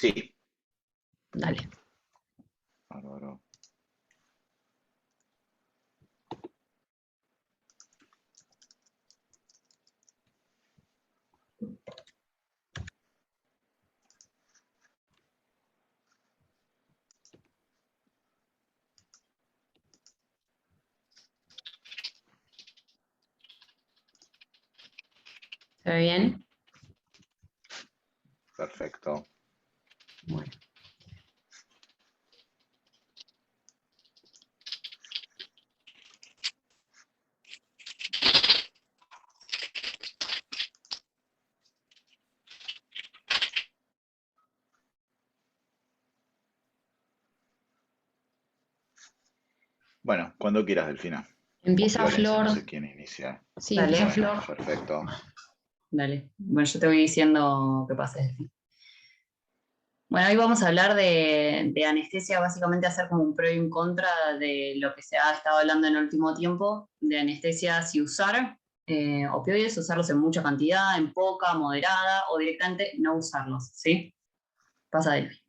Sí, Dale. bárbaro. ¿Se ve bien? Perfecto. Bueno. Bueno, cuando quieras, Delfina. O Empieza Florencia, no Flor. sé quién inicia. Sí, empieza Dale. Bueno, Flor. perfecto. Dale. Bueno, yo te voy diciendo qué pasa. Bueno, hoy vamos a hablar de anestesia, básicamente hacer como un pro y un contra de lo que se ha estado hablando en el último tiempo, de anestesia, si usar opioides, usarlos en mucha cantidad, en poca, moderada, o directamente no usarlos, ¿sí? Pasa Delphi.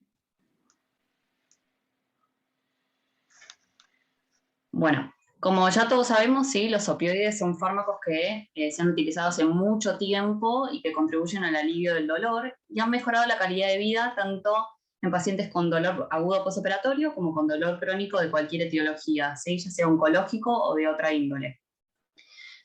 Bueno, como ya todos sabemos, sí, los opioides son fármacos que se han utilizado hace mucho tiempo y que contribuyen al alivio del dolor y han mejorado la calidad de vida tanto en pacientes con dolor agudo postoperatorio como con dolor crónico de cualquier etiología, ¿sí? Ya sea oncológico o de otra índole.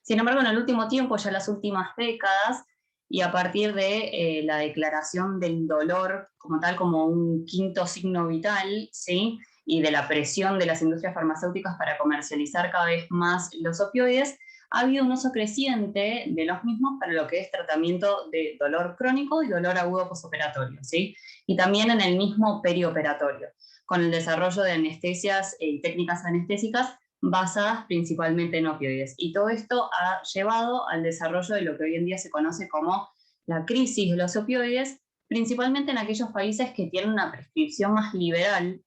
Sin embargo, en el último tiempo, ya en las últimas décadas, y a partir de la declaración del dolor como tal, como un quinto signo vital, ¿sí? Y de la presión de las industrias farmacéuticas para comercializar cada vez más los opioides, ha habido un uso creciente de los mismos para lo que es tratamiento de dolor crónico y dolor agudo postoperatorio, ¿sí? Y también en el mismo perioperatorio, con el desarrollo de anestesias y técnicas anestésicas basadas principalmente en opioides. Y todo esto ha llevado al desarrollo de lo que hoy en día se conoce como la crisis de los opioides, principalmente en aquellos países que tienen una prescripción más liberal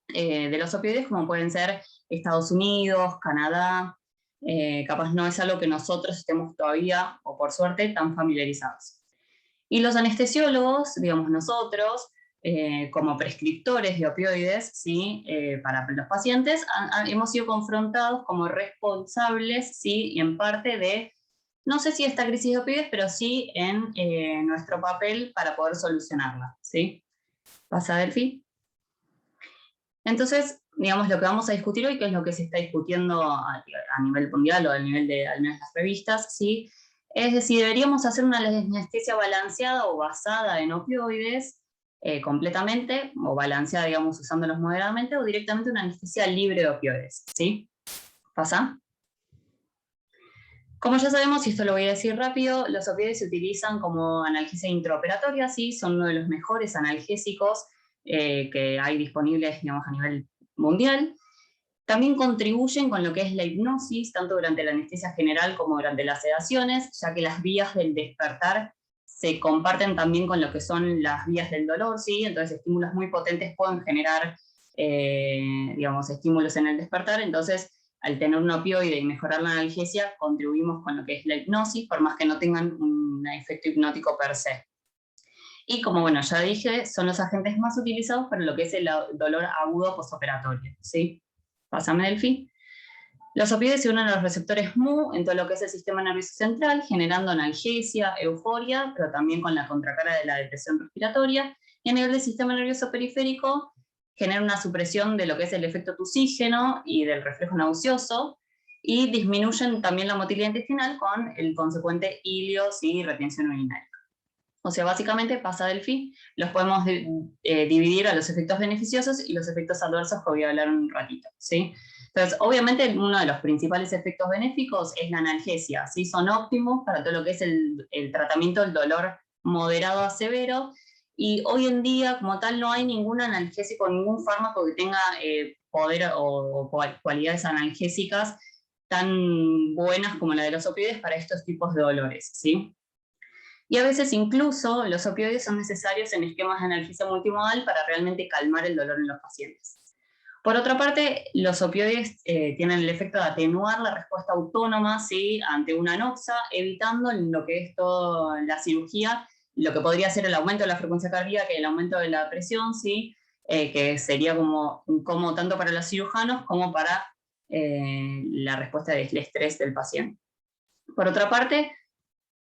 de los opioides, como pueden ser Estados Unidos, Canadá. Capaz no es algo que nosotros estemos todavía, o por suerte, tan familiarizados. Y los anestesiólogos, digamos nosotros, como prescriptores de opioides, ¿sí? Para los pacientes, hemos sido confrontados como responsables, ¿sí? Y en parte de, no sé si esta crisis de opioides, pero sí en nuestro papel para poder solucionarla, ¿sí? ¿Pasa, Delphi? Entonces, digamos, lo que vamos a discutir hoy, que es lo que se está discutiendo a nivel mundial o a nivel de al menos las revistas, ¿sí? Es decir, deberíamos hacer una anestesia balanceada o basada en opioides completamente, o balanceada, digamos, usándolos moderadamente, o directamente una anestesia libre de opioides, ¿sí? ¿Pasa? Como ya sabemos, y esto lo voy a decir rápido, los opioides se utilizan como analgesia intraoperatoria, ¿sí? Son uno de los mejores analgésicos que hay disponibles, digamos, a nivel mundial. También contribuyen con lo que es la hipnosis, tanto durante la anestesia general como durante las sedaciones, ya que las vías del despertar se comparten también con lo que son las vías del dolor, ¿sí? Entonces estímulos muy potentes pueden generar, digamos, estímulos en el despertar. Entonces, al tener un opioide y mejorar la analgesia, contribuimos con lo que es la hipnosis, por más que no tengan un efecto hipnótico per se. Y como bueno, ya dije, son los agentes más utilizados para lo que es el dolor agudo postoperatorio, ¿sí? Pásame, Delphi. Los opioides se unen a los receptores Mu en todo lo que es el sistema nervioso central, generando analgesia, euforia, pero también con la contracara de la depresión respiratoria. Y a nivel del sistema nervioso periférico, genera una supresión de lo que es el efecto tusígeno y del reflejo nauseoso, y disminuyen también la motilidad intestinal con el consecuente ilios y retención urinaria. O sea, básicamente pasa Delphi, los podemos dividir a los efectos beneficiosos y los efectos adversos que voy a hablar un ratito, ¿sí? Entonces, obviamente, uno de los principales efectos benéficos es la analgesia, ¿sí? Son óptimos para todo lo que es el tratamiento del dolor moderado a severo, y hoy en día, como tal, no hay ningún analgésico, ningún fármaco que tenga poder o cualidades analgésicas tan buenas como la de los opioides para estos tipos de dolores, ¿sí? Y a veces incluso los opioides son necesarios en esquemas de analgesia multimodal para realmente calmar el dolor en los pacientes. Por otra parte, los opioides tienen el efecto de atenuar la respuesta autónoma, ¿sí? Ante una anoxia, evitando lo que es toda la cirugía lo que podría ser el aumento de la frecuencia cardíaca y el aumento de la presión, ¿sí? Que sería como tanto para los cirujanos como para la respuesta del estrés del paciente. Por otra parte,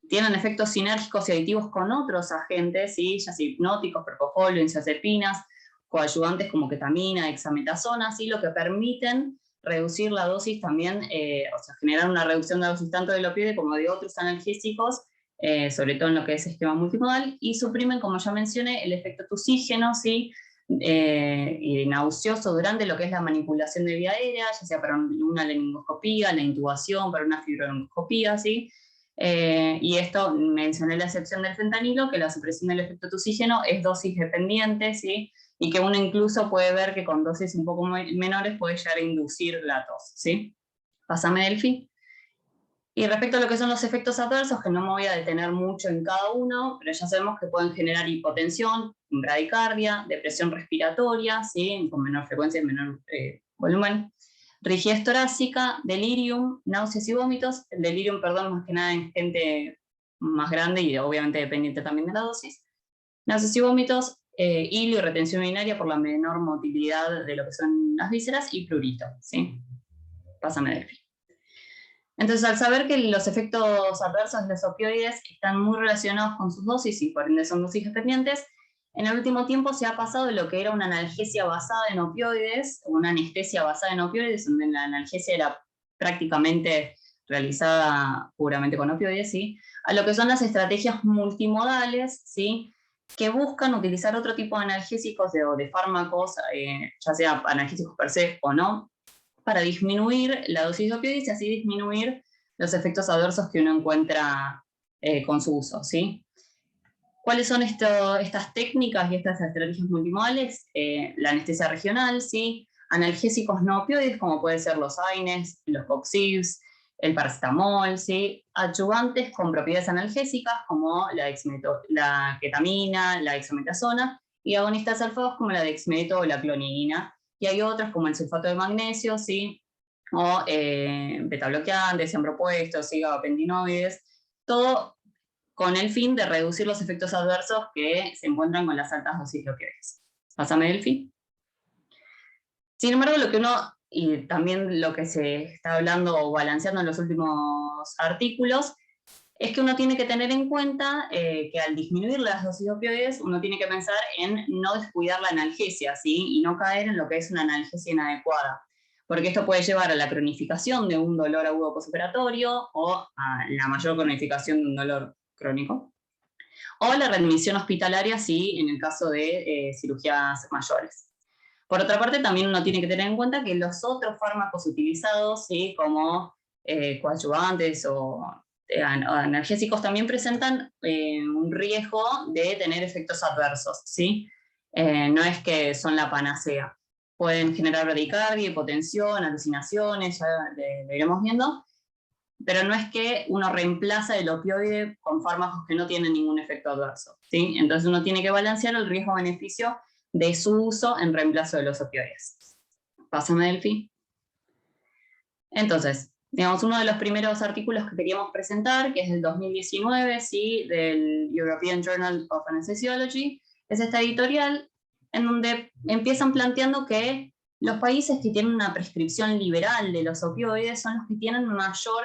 tienen efectos sinérgicos y aditivos con otros agentes, ¿sí? Ya sea hipnóticos, propofol, benzodiazepinas, coadyuvantes como ketamina, dexametasona, ¿sí? Lo que permiten reducir la dosis también, o sea, generar una reducción de la dosis tanto del opioide como de otros analgésicos, sobre todo en lo que es esquema multimodal, y suprimen, como ya mencioné, el efecto tusígeno, ¿sí? Y nauseoso durante lo que es la manipulación de vía aérea, ya sea para una leningoscopía, la intubación, para una fibromialgia, ¿sí? Y esto, mencioné la excepción del fentanilo, que la supresión del efecto tusígeno es dosis dependiente, ¿sí? Y que uno incluso puede ver que con dosis un poco menores puede llegar a inducir la tos, ¿sí? Pásame, Delphi. Y respecto a lo que son los efectos adversos, que no me voy a detener mucho en cada uno, pero ya sabemos que pueden generar hipotensión, bradicardia, depresión respiratoria, ¿sí? Con menor frecuencia y menor volumen, rigidez torácica, delirium, náuseas y vómitos. El delirium, perdón, más que nada en gente más grande y obviamente dependiente también de la dosis. Náuseas y vómitos, hilio y retención urinaria por la menor motilidad de lo que son las vísceras, y prurito, ¿sí? Pásame, Delphi. Entonces, al saber que los efectos adversos de los opioides están muy relacionados con sus dosis y por ende son dosis dependientes, en el último tiempo se ha pasado de lo que era una analgesia basada en opioides, o una anestesia basada en opioides, donde la analgesia era prácticamente realizada puramente con opioides, ¿sí? A lo que son las estrategias multimodales, ¿sí? Que buscan utilizar otro tipo de analgésicos o de fármacos, ya sea analgésicos per se o no, para disminuir la dosis de opioides y así disminuir los efectos adversos que uno encuentra con su uso, ¿sí? ¿Cuáles son estas técnicas y estas estrategias multimodales? La anestesia regional, ¿sí? Analgésicos no opioides, como pueden ser los AINES, los COXIBs, el paracetamol, ¿sí? Adyuvantes con propiedades analgésicas, como la ketamina, la dexametasona, y agonistas alfados como la dexmedeto o la clonidina. Y hay otros como el sulfato de magnesio, ¿sí? O beta-bloqueantes, se han propuesto, ¿sí? Gabapentinoides, todo con el fin de reducir los efectos adversos que se encuentran con las altas dosis de opioides. Pásame, Delphi. Sin embargo, lo que uno, y también lo que se está hablando o balanceando en los últimos artículos, es que uno tiene que tener en cuenta que al disminuir las dosis de opioides, uno tiene que pensar en no descuidar la analgesia, ¿sí? Y no caer en lo que es una analgesia inadecuada, porque esto puede llevar a la cronificación de un dolor agudo postoperatorio o a la mayor cronificación de un dolor crónico, o la readmisión hospitalaria, sí, en el caso de cirugías mayores. Por otra parte, también uno tiene que tener en cuenta que los otros fármacos utilizados, ¿sí? Como coadyuvantes o analgésicos, también presentan un riesgo de tener efectos adversos, ¿sí? No es que son la panacea. Pueden generar bradicardia, hipotensión, alucinaciones, ya lo iremos viendo, pero no es que uno reemplaza el opioide con fármacos que no tienen ningún efecto adverso, ¿sí? Entonces uno tiene que balancear el riesgo-beneficio de su uso en reemplazo de los opioides. Pásame, Delphi. Entonces, digamos, uno de los primeros artículos que queríamos presentar, que es del 2019, ¿sí? Del European Journal of Anesthesiology, es esta editorial en donde empiezan planteando que los países que tienen una prescripción liberal de los opioides son los que tienen mayor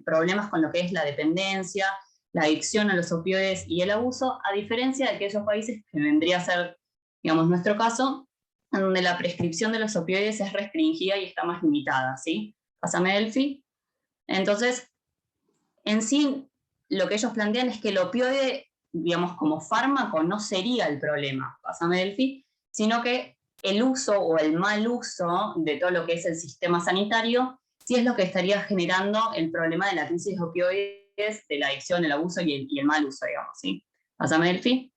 problemas con lo que es la dependencia, la adicción a los opioides y el abuso, a diferencia de aquellos países que vendría a ser, digamos, nuestro caso, en donde la prescripción de los opioides es restringida y está más limitada, ¿sí? Pásame, Delphi. Entonces, en sí, lo que ellos plantean es que el opioide, digamos, como fármaco no sería el problema, pásame, Delphi, sino que el uso o el mal uso de todo lo que es el sistema sanitario sí es lo que estaría generando el problema de la crisis de opioides, de la adicción, el abuso y el mal uso, digamos, ¿sí? Pásame, Delphi.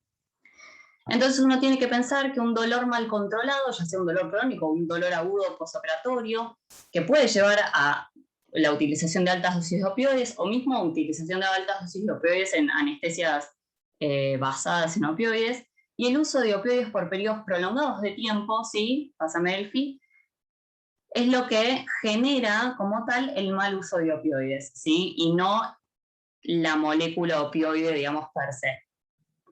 Entonces uno tiene que pensar que un dolor mal controlado, ya sea un dolor crónico o un dolor agudo postoperatorio, que puede llevar a la utilización de altas dosis de opioides o mismo utilización de altas dosis de opioides en anestesias basadas en opioides, y el uso de opioides por periodos prolongados de tiempo, ¿sí? Pásame, Delphi, es lo que genera como tal el mal uso de opioides, ¿sí? Y no la molécula opioide, digamos, per se.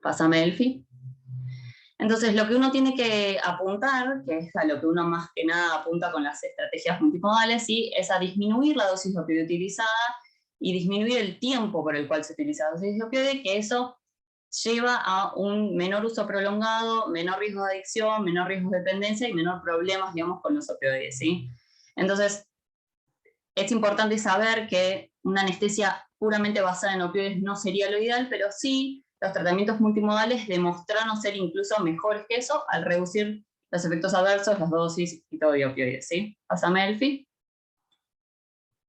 Pásame, Elfi. Entonces, lo que uno tiene que apuntar, que es a lo que uno más que nada apunta con las estrategias multimodales, ¿sí? Es a disminuir la dosis de opioide utilizada y disminuir el tiempo por el cual se utiliza la dosis de opioide, que eso lleva a un menor uso prolongado, menor riesgo de adicción, menor riesgo de dependencia y menor problemas, digamos, con los opioides, ¿sí? Entonces, es importante saber que una anestesia puramente basada en opioides no sería lo ideal, pero sí los tratamientos multimodales demostraron ser incluso mejores que eso al reducir los efectos adversos, las dosis y todo de opioides, ¿sí? Pásame, Elfi.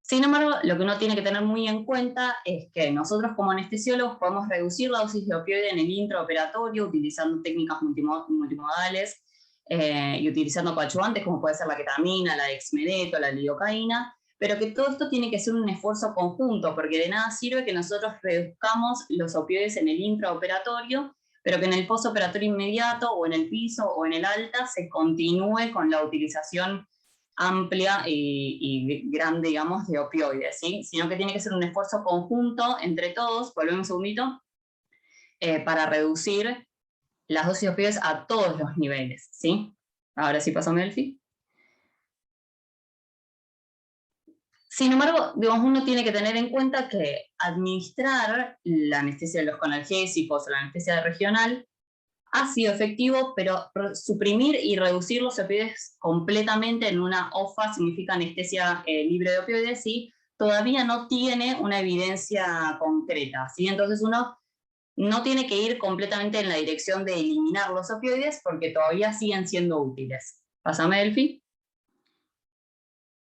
Sin embargo, lo que uno tiene que tener muy en cuenta es que nosotros como anestesiólogos podemos reducir la dosis de opioide en el intraoperatorio utilizando técnicas multimodales y utilizando coadyuvantes como puede ser la ketamina, la dexmedeto, la lidocaína, pero que todo esto tiene que ser un esfuerzo conjunto, porque de nada sirve que nosotros reduzcamos los opioides en el intraoperatorio, pero que en el postoperatorio inmediato o en el piso o en el alta se continúe con la utilización amplia y grande, digamos, de opioides, ¿sí? Sino que tiene que ser un esfuerzo conjunto entre todos, volvemos un segundito, para reducir las dosis de opioides a todos los niveles, ¿sí? Ahora sí pasame, Elfi. Sin embargo, digamos, uno tiene que tener en cuenta que administrar la anestesia de los conalgésicos o la anestesia regional ha sido efectivo, pero suprimir y reducir los opioides completamente en una OFA significa anestesia libre de opioides, ¿sí? Todavía no tiene una evidencia concreta, ¿sí? Entonces uno no tiene que ir completamente en la dirección de eliminar los opioides porque todavía siguen siendo útiles. Pásame, Elfi.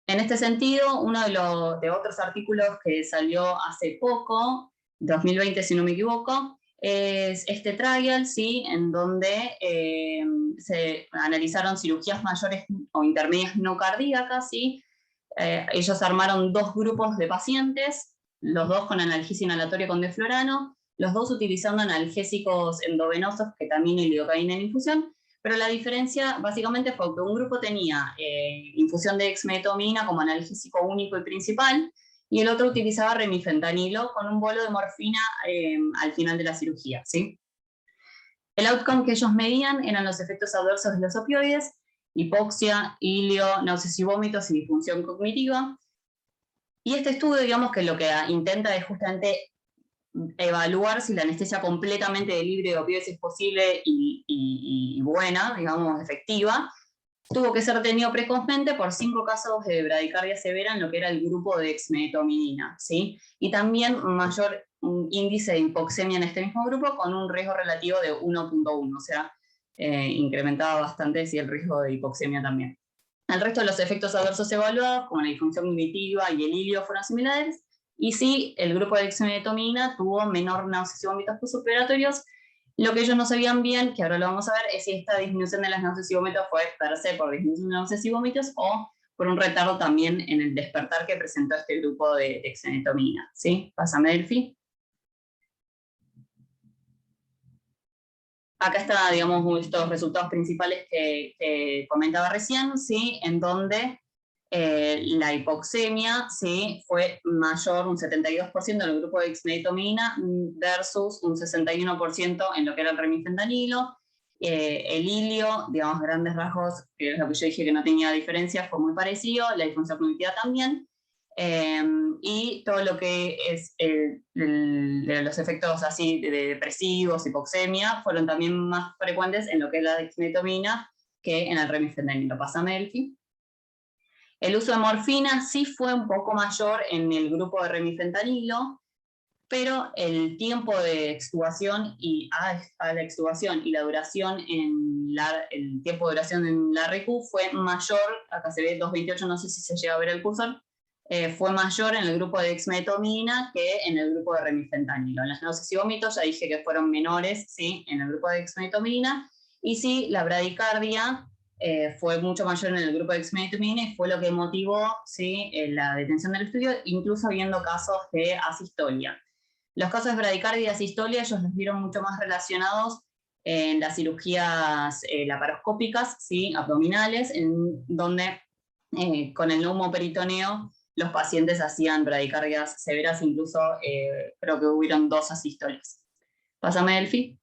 En este sentido, uno de otros artículos que salió hace poco, 2020 si no me equivoco, es este trial, ¿sí? En donde se analizaron cirugías mayores o intermedias no cardíacas, ¿sí? Ellos armaron 2 grupos de pacientes, los 2 con analgesia inhalatoria con deflorano, los 2 utilizando analgésicos endovenosos, ketamina y lidocaína en infusión, pero la diferencia básicamente fue que un grupo tenía infusión de dexmedetomidina como analgésico único y principal, y el otro utilizaba remifentanilo con un bolo de morfina al final de la cirugía, ¿sí? El outcome que ellos medían eran los efectos adversos de los opioides, hipoxia, hilio, náuseas y vómitos y disfunción cognitiva. Y este estudio, digamos que lo que intenta es justamente evaluar si la anestesia completamente libre de opioides es posible y buena, digamos, efectiva. Tuvo que ser tenido precozmente por 5 casos de bradicardia severa en lo que era el grupo de dexmedetomidina, ¿sí? Y también mayor índice de hipoxemia en este mismo grupo con un riesgo relativo de 1.1, o sea, incrementaba bastante el riesgo de hipoxemia también. El resto de los efectos adversos evaluados, como la disfunción cognitiva y el hilio, fueron similares, y sí, el grupo de dexmedetomidina tuvo menor náuseas y vómitos postoperatorios. Lo que ellos no sabían bien, que ahora lo vamos a ver, es si esta disminución de las náuseas y vómitos fue per se por disminución de náuseas y vómitos o por un retardo también en el despertar que presentó este grupo de dexmedetomidina, ¿sí? Pásame, Delphi. Acá está, digamos, estos resultados principales que comentaba recién, ¿sí? En donde la hipoxemia, ¿sí? Fue mayor, un 72% en el grupo de dexmedetomidina versus un 61% en lo que era el remifentanilo. El hilio, digamos, grandes rasgos, que es lo que yo dije que no tenía diferencia, fue muy parecido, la disfunción cognitiva también. Y todo lo que es los efectos así de depresivos, hipoxemia, fueron también más frecuentes en lo que es la dexmedetomidina que en el remifentanilo. Pásame, Elfi. El uso de morfina sí fue un poco mayor en el grupo de remifentanilo, pero el tiempo de extubación y a la extubación y la duración el tiempo de duración en la RQ fue mayor, acá se ve 2.28, no sé si se llega a ver el cursor, fue mayor en el grupo de dexmedetomidina que en el grupo de remifentanilo. En las náuseas y vómitos ya dije que fueron menores, ¿sí? En el grupo de dexmedetomidina, y sí, la bradicardia fue mucho mayor en el grupo de dexmedetomidina y fue lo que motivó, ¿sí? La detención del estudio, incluso habiendo casos de asistolia. Los casos de bradicardia y asistolia ellos los vieron mucho más relacionados en las cirugías laparoscópicas, ¿sí? Abdominales, en donde con el neumoperitoneo los pacientes hacían bradicardias severas, incluso creo que hubieron 2 asistolias. Pásame, Delphi.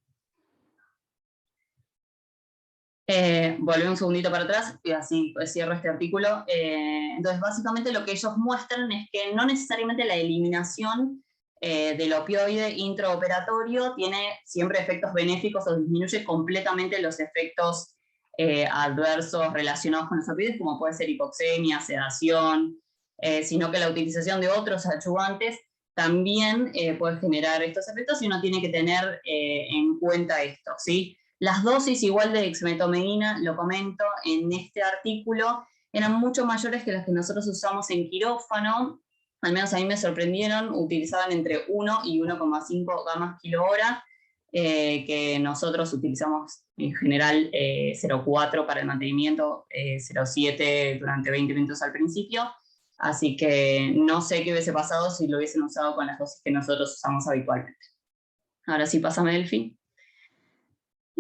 Volví un segundito para atrás y así cierro este artículo. Entonces, básicamente lo que ellos muestran es que no necesariamente la eliminación del opioide intraoperatorio tiene siempre efectos benéficos o disminuye completamente los efectos adversos relacionados con los opioides, como puede ser hipoxemia, sedación, sino que la utilización de otros ayudantes también puede generar estos efectos y uno tiene que tener en cuenta esto, ¿sí? Las dosis igual de dexmedetomidina, lo comento en este artículo, eran mucho mayores que las que nosotros usamos en quirófano, al menos a mí me sorprendieron, utilizaban entre 1 y 1,5 gamas kilo hora, que nosotros utilizamos en general 0,4 para el mantenimiento, 0,7 durante 20 minutos al principio, así que no sé qué hubiese pasado si lo hubiesen usado con las dosis que nosotros usamos habitualmente. Ahora sí, pásame, Delphi.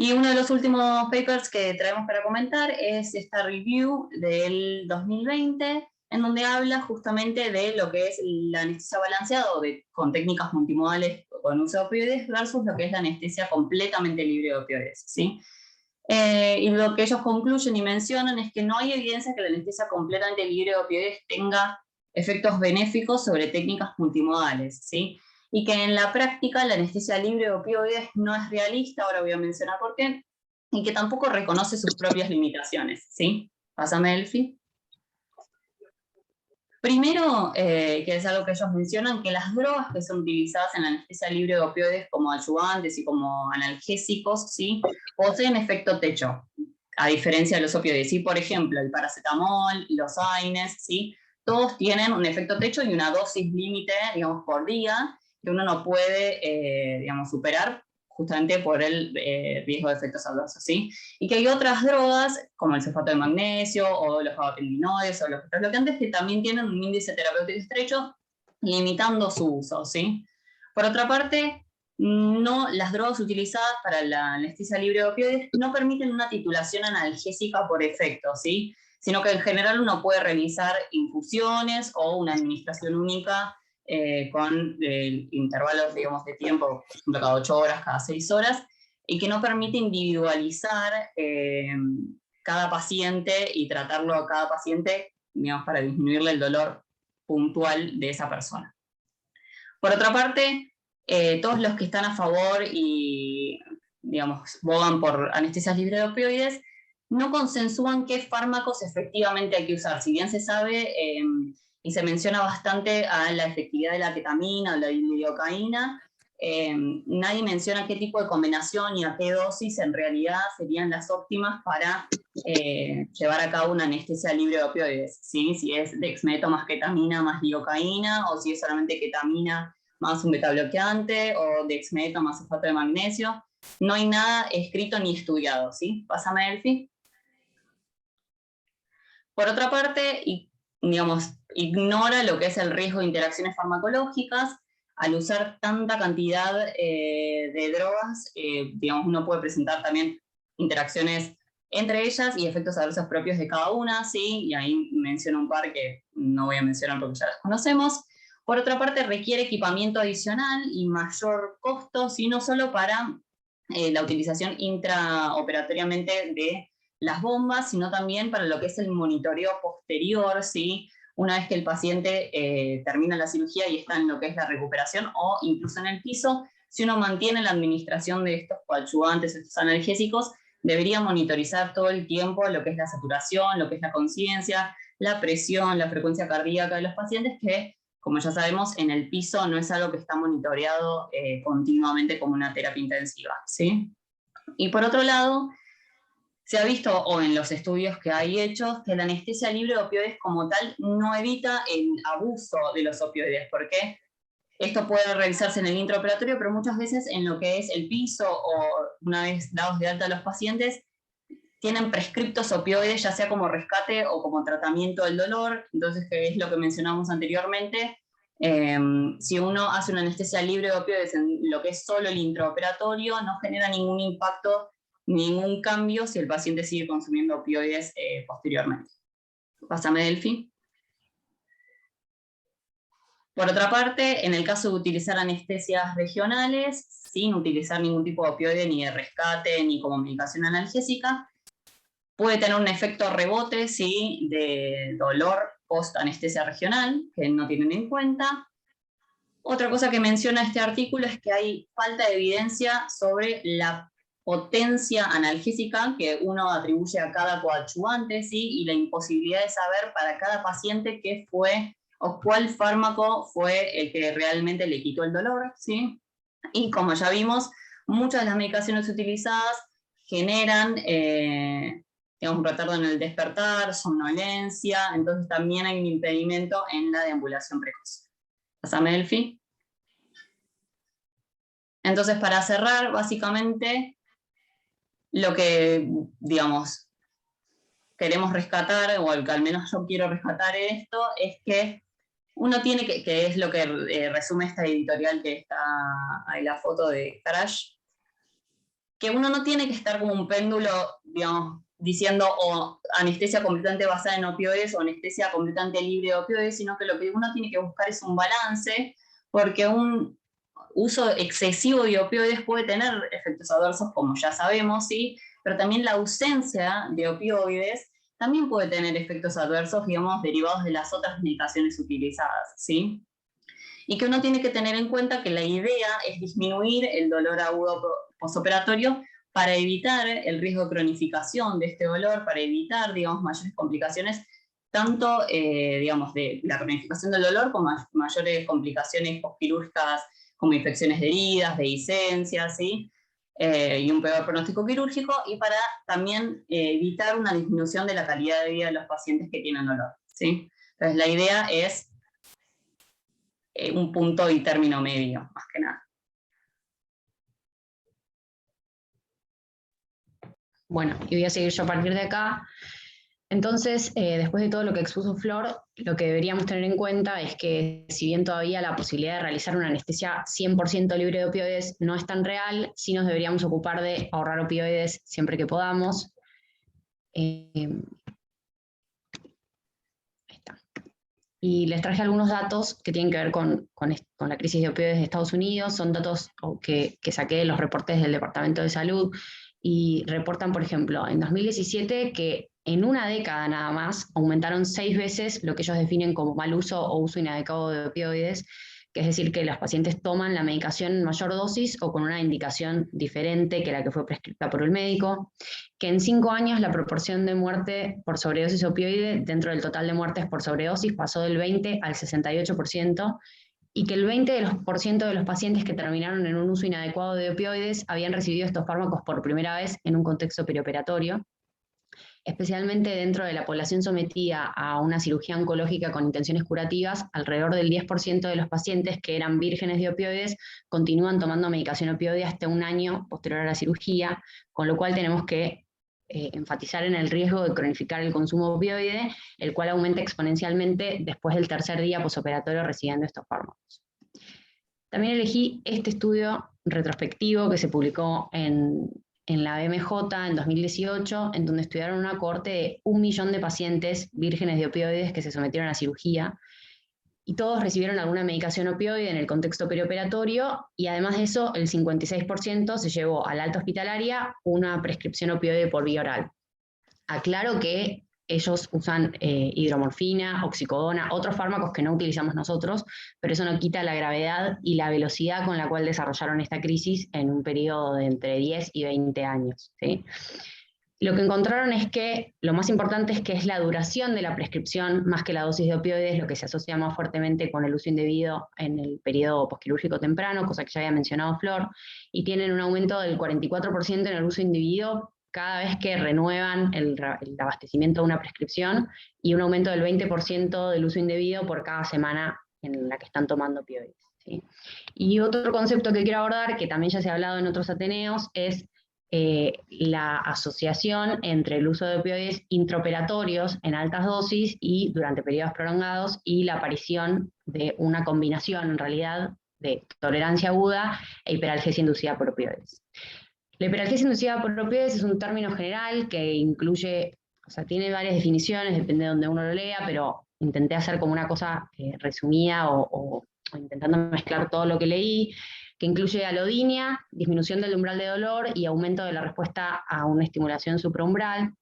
Y uno de los últimos papers que traemos para comentar es esta review del 2020, en donde habla justamente de lo que es la anestesia balanceada con técnicas multimodales con uso de opioides versus lo que es la anestesia completamente libre de opioides, ¿sí? Y lo que ellos concluyen y mencionan es que no hay evidencia que la anestesia completamente libre de opioides tenga efectos benéficos sobre técnicas multimodales, ¿sí? Y que en la práctica la anestesia libre de opioides no es realista, ahora voy a mencionar por qué, y que tampoco reconoce sus propias limitaciones, ¿sí? Pásame, Delphi. Primero, que es algo que ellos mencionan, que las drogas que son utilizadas en la anestesia libre de opioides como ayudantes y como analgésicos, ¿sí? Poseen efecto techo, a diferencia de los opioides, ¿sí? Por ejemplo, el paracetamol, los AINES, ¿sí? Todos tienen un efecto techo y una dosis límite, digamos, por día, que uno no puede, digamos, superar justamente por el riesgo de efectos adversos, ¿sí? Y que hay otras drogas, como el sulfato de magnesio, o los gabapentinoides, o los bloqueantes, que también tienen un índice terapéutico estrecho, limitando su uso, ¿sí? Por otra parte, no, las drogas utilizadas para la anestesia libre de opioides no permiten una titulación analgésica por efecto, ¿sí? Sino que en general uno puede realizar infusiones o una administración única con intervalos, digamos, de tiempo, por ejemplo, cada 8 horas, cada 6 horas, y que no permite individualizar cada paciente y tratarlo a cada paciente, digamos, para disminuirle el dolor puntual de esa persona. Por otra parte, todos los que están a favor y, digamos, bogan por anestesias libres de opioides, no consensúan qué fármacos efectivamente hay que usar. Si bien se sabe y se menciona bastante a la efectividad de la ketamina o la lidocaína, nadie menciona qué tipo de combinación y a qué dosis en realidad serían las óptimas para llevar a cabo una anestesia libre de opioides, ¿sí? Si es dexmeto más ketamina más lidocaína, o si es solamente ketamina más un betabloqueante, o dexmeto más sulfato de magnesio. No hay nada escrito ni estudiado, ¿sí? Pásame, Delphi. Por otra parte, digamos, ignora lo que es el riesgo de interacciones farmacológicas. Al usar tanta cantidad de drogas, digamos, uno puede presentar también interacciones entre ellas y efectos adversos propios de cada una, ¿sí? Y ahí menciono un par que no voy a mencionar porque ya las conocemos. Por otra parte, requiere equipamiento adicional y mayor costo, ¿sí? No solo para la utilización intraoperatoriamente de las bombas, sino también para lo que es el monitoreo posterior, ¿sí? Una vez que el paciente termina la cirugía y está en lo que es la recuperación o incluso en el piso, si uno mantiene la administración de estos coadyuvantes, estos analgésicos, debería monitorizar todo el tiempo lo que es la saturación, lo que es la conciencia, la presión, la frecuencia cardíaca de los pacientes, que, como ya sabemos, en el piso no es algo que está monitoreado continuamente como una terapia intensiva, ¿sí? Y por otro lado, se ha visto, o en los estudios que hay hechos, que la anestesia libre de opioides como tal no evita el abuso de los opioides, porque esto puede realizarse en el intraoperatorio, pero muchas veces en lo que es el piso o una vez dados de alta los pacientes, tienen prescriptos opioides, ya sea como rescate o como tratamiento del dolor, entonces que es lo que mencionamos anteriormente. Si uno hace una anestesia libre de opioides en lo que es solo el intraoperatorio, no genera ningún impacto, ningún cambio si el paciente sigue consumiendo opioides posteriormente. Pásame, Delphi. Por otra parte, en el caso de utilizar anestesias regionales, sin utilizar ningún tipo de opioide ni de rescate ni como medicación analgésica, Puede tener un efecto rebote, ¿sí?, de dolor post-anestesia regional, que no tienen en cuenta. Otra cosa que menciona este artículo es que hay falta de evidencia sobre la potencia analgésica que uno atribuye a cada coadyuvante, ¿sí?, y la imposibilidad de saber para cada paciente qué fue o cuál fármaco fue el que realmente le quitó el dolor, ¿sí? Y como ya vimos, muchas de las medicaciones utilizadas generan digamos, un retardo en el despertar, somnolencia, entonces también hay un impedimento en la deambulación precoz. Pásame, Elfi. Entonces, para cerrar, básicamente, lo que, digamos, queremos rescatar, o al menos yo quiero rescatar esto, es que uno tiene que es lo que resume esta editorial que está ahí la foto de Crash, que uno no tiene que estar como un péndulo, digamos, diciendo o anestesia completamente basada en opioides o anestesia completamente libre de opioides, sino que lo que uno tiene que buscar es un balance, porque un uso excesivo de opioides puede tener efectos adversos, como ya sabemos, ¿sí? Pero también la ausencia de opioides también puede tener efectos adversos, digamos, derivados de las otras medicaciones utilizadas, ¿sí? Y que uno tiene que tener en cuenta que la idea es disminuir el dolor agudo postoperatorio para evitar el riesgo de cronificación de este dolor, para evitar, digamos, mayores complicaciones, tanto, digamos, de la cronificación del dolor como mayores complicaciones postquirúrgicas como infecciones de heridas, dehiscencias, ¿sí? Y un peor pronóstico quirúrgico, y para también evitar una disminución de la calidad de vida de los pacientes que tienen dolor, ¿sí? Entonces, la idea es un punto y término medio, más que nada. Bueno, y voy a seguir yo a partir de acá. Entonces, después de todo lo que expuso Flor, lo que deberíamos tener en cuenta es que si bien todavía la posibilidad de realizar una anestesia 100% libre de opioides no es tan real, sí nos deberíamos ocupar de ahorrar opioides siempre que podamos. Ahí está. Y les traje algunos datos que tienen que ver con la crisis de opioides de Estados Unidos. Son datos que saqué de los reportes del Departamento de Salud y reportan, por ejemplo, en 2017 que en una década nada más aumentaron 6 veces lo que ellos definen como mal uso o uso inadecuado de opioides, que es decir, que los pacientes toman la medicación en mayor dosis o con una indicación diferente que la que fue prescrita por el médico, que en 5 años la proporción de muerte por sobredosis opioide dentro del total de muertes por sobredosis pasó del 20 al 68%, y que el 20% de los pacientes que terminaron en un uso inadecuado de opioides habían recibido estos fármacos por primera vez en un contexto perioperatorio, especialmente dentro de la población sometida a una cirugía oncológica con intenciones curativas. Alrededor del 10% de los pacientes que eran vírgenes de opioides continúan tomando medicación opioide hasta un año posterior a la cirugía, con lo cual tenemos que enfatizar en el riesgo de cronificar el consumo opioide, el cual aumenta exponencialmente después del tercer día posoperatorio recibiendo estos fármacos. También elegí este estudio retrospectivo que se publicó en la BMJ en 2018, en donde estudiaron una cohorte de 1 millón de pacientes vírgenes de opioides que se sometieron a cirugía, y todos recibieron alguna medicación opioide en el contexto perioperatorio, y además de eso, el 56% se llevó a la alta hospitalaria una prescripción opioide por vía oral. Aclaro que ellos usan hidromorfina, oxicodona, otros fármacos que no utilizamos nosotros, pero eso no quita la gravedad y la velocidad con la cual desarrollaron esta crisis en un periodo de entre 10 y 20 años, ¿sí? Lo que encontraron es que lo más importante es que es la duración de la prescripción más que la dosis de opioides, lo que se asocia más fuertemente con el uso indebido en el periodo posquirúrgico temprano, cosa que ya había mencionado Flor, y tienen un aumento del 44% en el uso indebido cada vez que renuevan el abastecimiento de una prescripción, y un aumento del 20% del uso indebido por cada semana en la que están tomando opioides, ¿sí? Y otro concepto que quiero abordar, que también ya se ha hablado en otros ateneos, es la asociación entre el uso de opioides intraoperatorios en altas dosis y durante periodos prolongados, y la aparición de una combinación, en realidad, de tolerancia aguda e hiperalgesia inducida por opioides. La hiperalgesia inducida por opioides es un término general que incluye, o sea, tiene varias definiciones, depende de donde uno lo lea, pero intenté hacer como una cosa resumida o intentando mezclar todo lo que leí, que incluye alodinia, disminución del umbral de dolor y aumento de la respuesta a una estimulación supraumbral.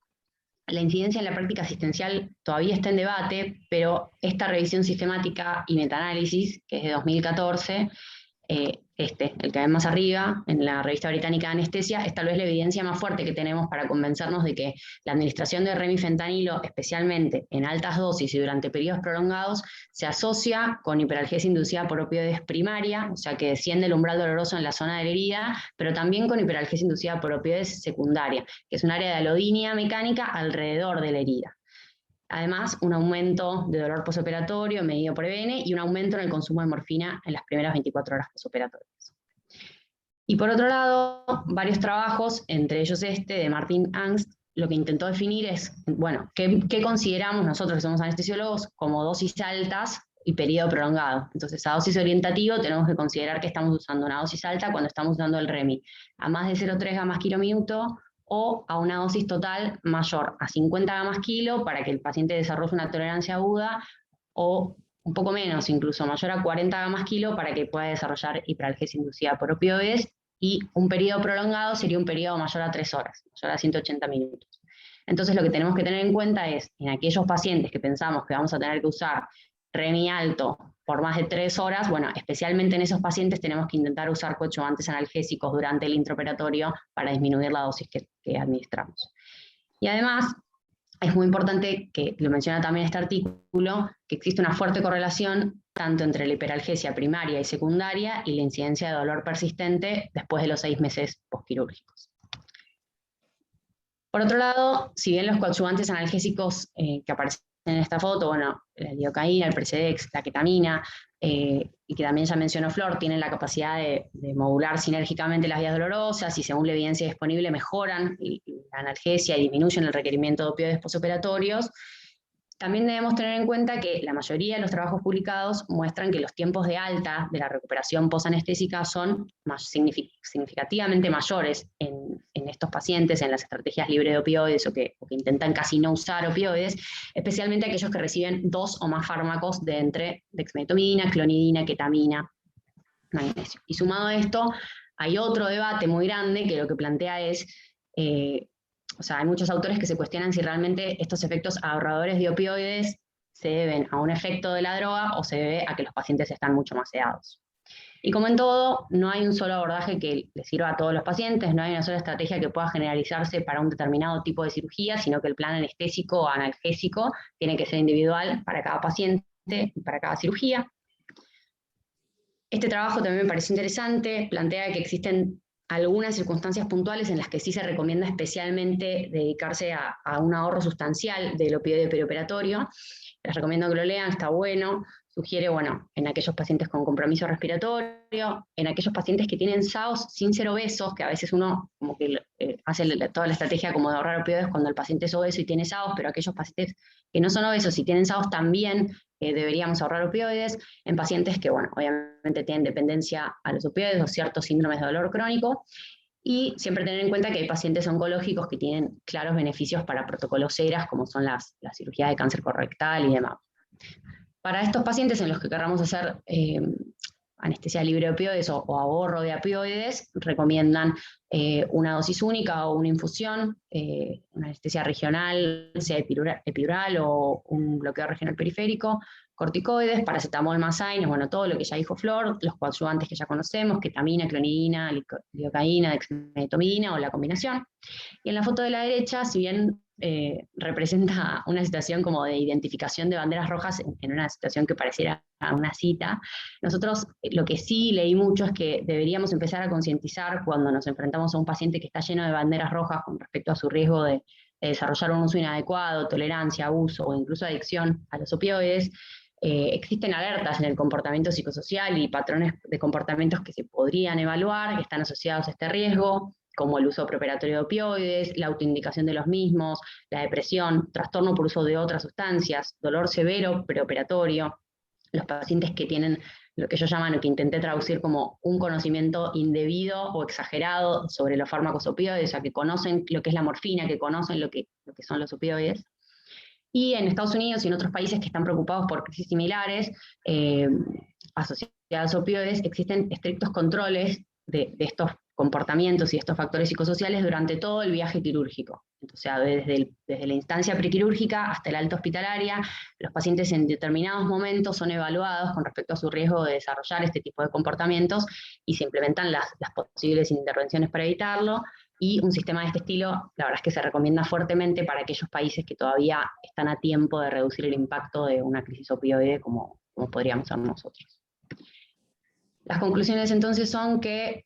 la incidencia en la práctica asistencial todavía está en debate, pero esta revisión sistemática y metaanálisis, que es de 2014, el que ven más arriba, en la revista británica de anestesia, es tal vez la evidencia más fuerte que tenemos para convencernos de que la administración de remifentanilo, especialmente en altas dosis y durante periodos prolongados, se asocia con hiperalgesia inducida por opioides primaria, o sea que desciende el umbral doloroso en la zona de la herida, pero también con hiperalgesia inducida por opioides secundaria, que es un área de alodinia mecánica alrededor de la herida. Además, un aumento de dolor posoperatorio medido por EBN y un aumento en el consumo de morfina en las primeras 24 horas posoperatorias. Y por otro lado, varios trabajos, entre ellos este de Martin Angst, lo que intentó definir es, bueno, ¿qué consideramos nosotros que somos anestesiólogos como dosis altas y periodo prolongado? Entonces, a dosis orientativo tenemos que considerar que estamos usando una dosis alta cuando estamos usando el REMI, a más de 0,3 gamas kilo minuto, o a una dosis total mayor a 50 gamas kilo para que el paciente desarrolle una tolerancia aguda, o un poco menos, incluso mayor a 40 gamas kilo para que pueda desarrollar hiperalgesia inducida por opioides, y un periodo prolongado sería un periodo mayor a 3 horas, mayor a 180 minutos. Entonces lo que tenemos que tener en cuenta es, en aquellos pacientes que pensamos que vamos a tener que usar REMI alto por más de 3 horas, bueno, especialmente en esos pacientes tenemos que intentar usar coadyuvantes analgésicos durante el intraoperatorio para disminuir la dosis que administramos. Y además, es muy importante, que lo menciona también este artículo, que existe una fuerte correlación tanto entre la hiperalgesia primaria y secundaria y la incidencia de dolor persistente después de los 6 meses postquirúrgicos. Por otro lado, si bien los coadyuvantes analgésicos que aparecen en esta foto, bueno, la lidocaína, el Precedex, la ketamina, y que también ya mencionó Flor, tienen la capacidad de modular sinérgicamente las vías dolorosas y según la evidencia disponible mejoran la analgesia y disminuyen el requerimiento de opioides posoperatorios. También debemos tener en cuenta que la mayoría de los trabajos publicados muestran que los tiempos de alta de la recuperación posanestésica son significativamente mayores en estos pacientes, en las estrategias libres de opioides o que intentan casi no usar opioides, especialmente aquellos que reciben 2 o más fármacos de entre dexmedetomidina, clonidina, ketamina, magnesio. Y sumado a esto, hay otro debate muy grande que lo que plantea es, o sea, hay muchos autores que se cuestionan si realmente estos efectos ahorradores de opioides se deben a un efecto de la droga o se debe a que los pacientes están mucho más sedados. Y como en todo, no hay un solo abordaje que le sirva a todos los pacientes, no hay una sola estrategia que pueda generalizarse para un determinado tipo de cirugía, sino que el plan anestésico o analgésico tiene que ser individual para cada paciente y para cada cirugía. Este trabajo también me parece interesante, plantea que existen algunas circunstancias puntuales en las que sí se recomienda especialmente dedicarse a un ahorro sustancial del opioide perioperatorio. Les recomiendo que lo lean, está bueno. Sugiere, bueno, en aquellos pacientes con compromiso respiratorio, en aquellos pacientes que tienen SAOS sin ser obesos, que a veces uno como que hace toda la estrategia como de ahorrar opioides cuando el paciente es obeso y tiene SAOS, pero aquellos pacientes que no son obesos y tienen SAOS también deberíamos ahorrar opioides. En pacientes que, bueno, obviamente tienen dependencia a los opioides o ciertos síndromes de dolor crónico. Y siempre tener en cuenta que hay pacientes oncológicos que tienen claros beneficios para protocolos ERAS, como son las cirugías de cáncer colorectal y demás. Para estos pacientes en los que querramos hacer anestesia libre de opioides o ahorro de opioides, recomiendan una dosis única o una infusión, una anestesia regional, sea epidural o un bloqueo regional periférico, corticoides, paracetamol más AINES, bueno, todo lo que ya dijo Flor, los coadyuvantes que ya conocemos, ketamina, clonidina, lidocaína, dexmedetomidina o la combinación. Y en la foto de la derecha, si bien representa una situación como de identificación de banderas rojas en una situación que pareciera una cita, nosotros lo que sí leí mucho es que deberíamos empezar a concientizar cuando nos enfrentamos a un paciente que está lleno de banderas rojas con respecto a su riesgo de desarrollar un uso inadecuado, tolerancia, abuso o incluso adicción a los opioides. Existen alertas en el comportamiento psicosocial y patrones de comportamientos que se podrían evaluar, que están asociados a este riesgo, como el uso preoperatorio de opioides, la autoindicación de los mismos, la depresión, trastorno por uso de otras sustancias, dolor severo preoperatorio, los pacientes que tienen lo que yo llaman, o que intenté traducir como un conocimiento indebido o exagerado sobre los fármacos opioides, o sea, que conocen lo que es la morfina, que conocen lo que son los opioides. Y en Estados Unidos y en otros países que están preocupados por crisis similares asociadas a opioides, existen estrictos controles de estos comportamientos y estos factores psicosociales durante todo el viaje quirúrgico. Entonces, o sea, desde la instancia prequirúrgica hasta la alta hospitalaria, los pacientes en determinados momentos son evaluados con respecto a su riesgo de desarrollar este tipo de comportamientos y se implementan las posibles intervenciones para evitarlo, y un sistema de este estilo, la verdad es que se recomienda fuertemente para aquellos países que todavía están a tiempo de reducir el impacto de una crisis opioide como podríamos ser nosotros. Las conclusiones entonces son que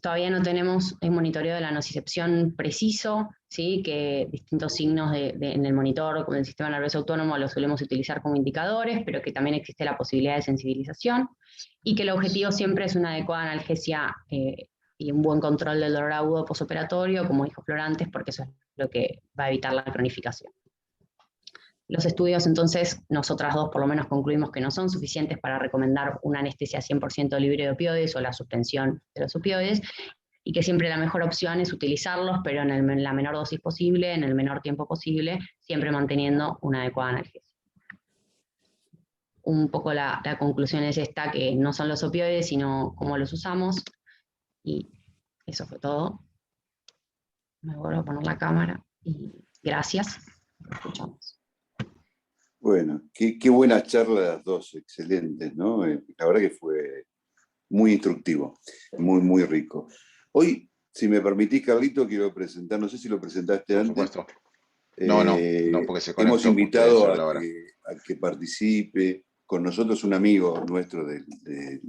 todavía no tenemos un monitoreo de la nocicepción preciso, ¿sí? Que distintos signos en el monitor, como el sistema nervioso autónomo, los solemos utilizar como indicadores, pero que también existe la posibilidad de sensibilización, y que el objetivo siempre es una adecuada analgesia y un buen control del dolor agudo posoperatorio, como dijo Flor antes, porque eso es lo que va a evitar la cronificación. Los estudios, entonces, nosotras dos por lo menos concluimos que no son suficientes para recomendar una anestesia 100% libre de opioides o la suspensión de los opioides, y que siempre la mejor opción es utilizarlos, pero en la menor dosis posible, en el menor tiempo posible, siempre manteniendo una adecuada analgesia. Un poco la conclusión es esta, que no son los opioides, sino cómo los usamos, y eso fue todo. Me vuelvo a poner la cámara, y gracias. Escuchamos. Bueno, qué buenas charlas las dos, excelentes, ¿no? La verdad que fue muy instructivo, muy rico. Hoy, si me permitís, Carlito, quiero presentar, no sé si lo presentaste Por antes. supuesto. No, porque se Hemos conectó justo invitado sobre la hora. a que participe con nosotros un amigo nuestro del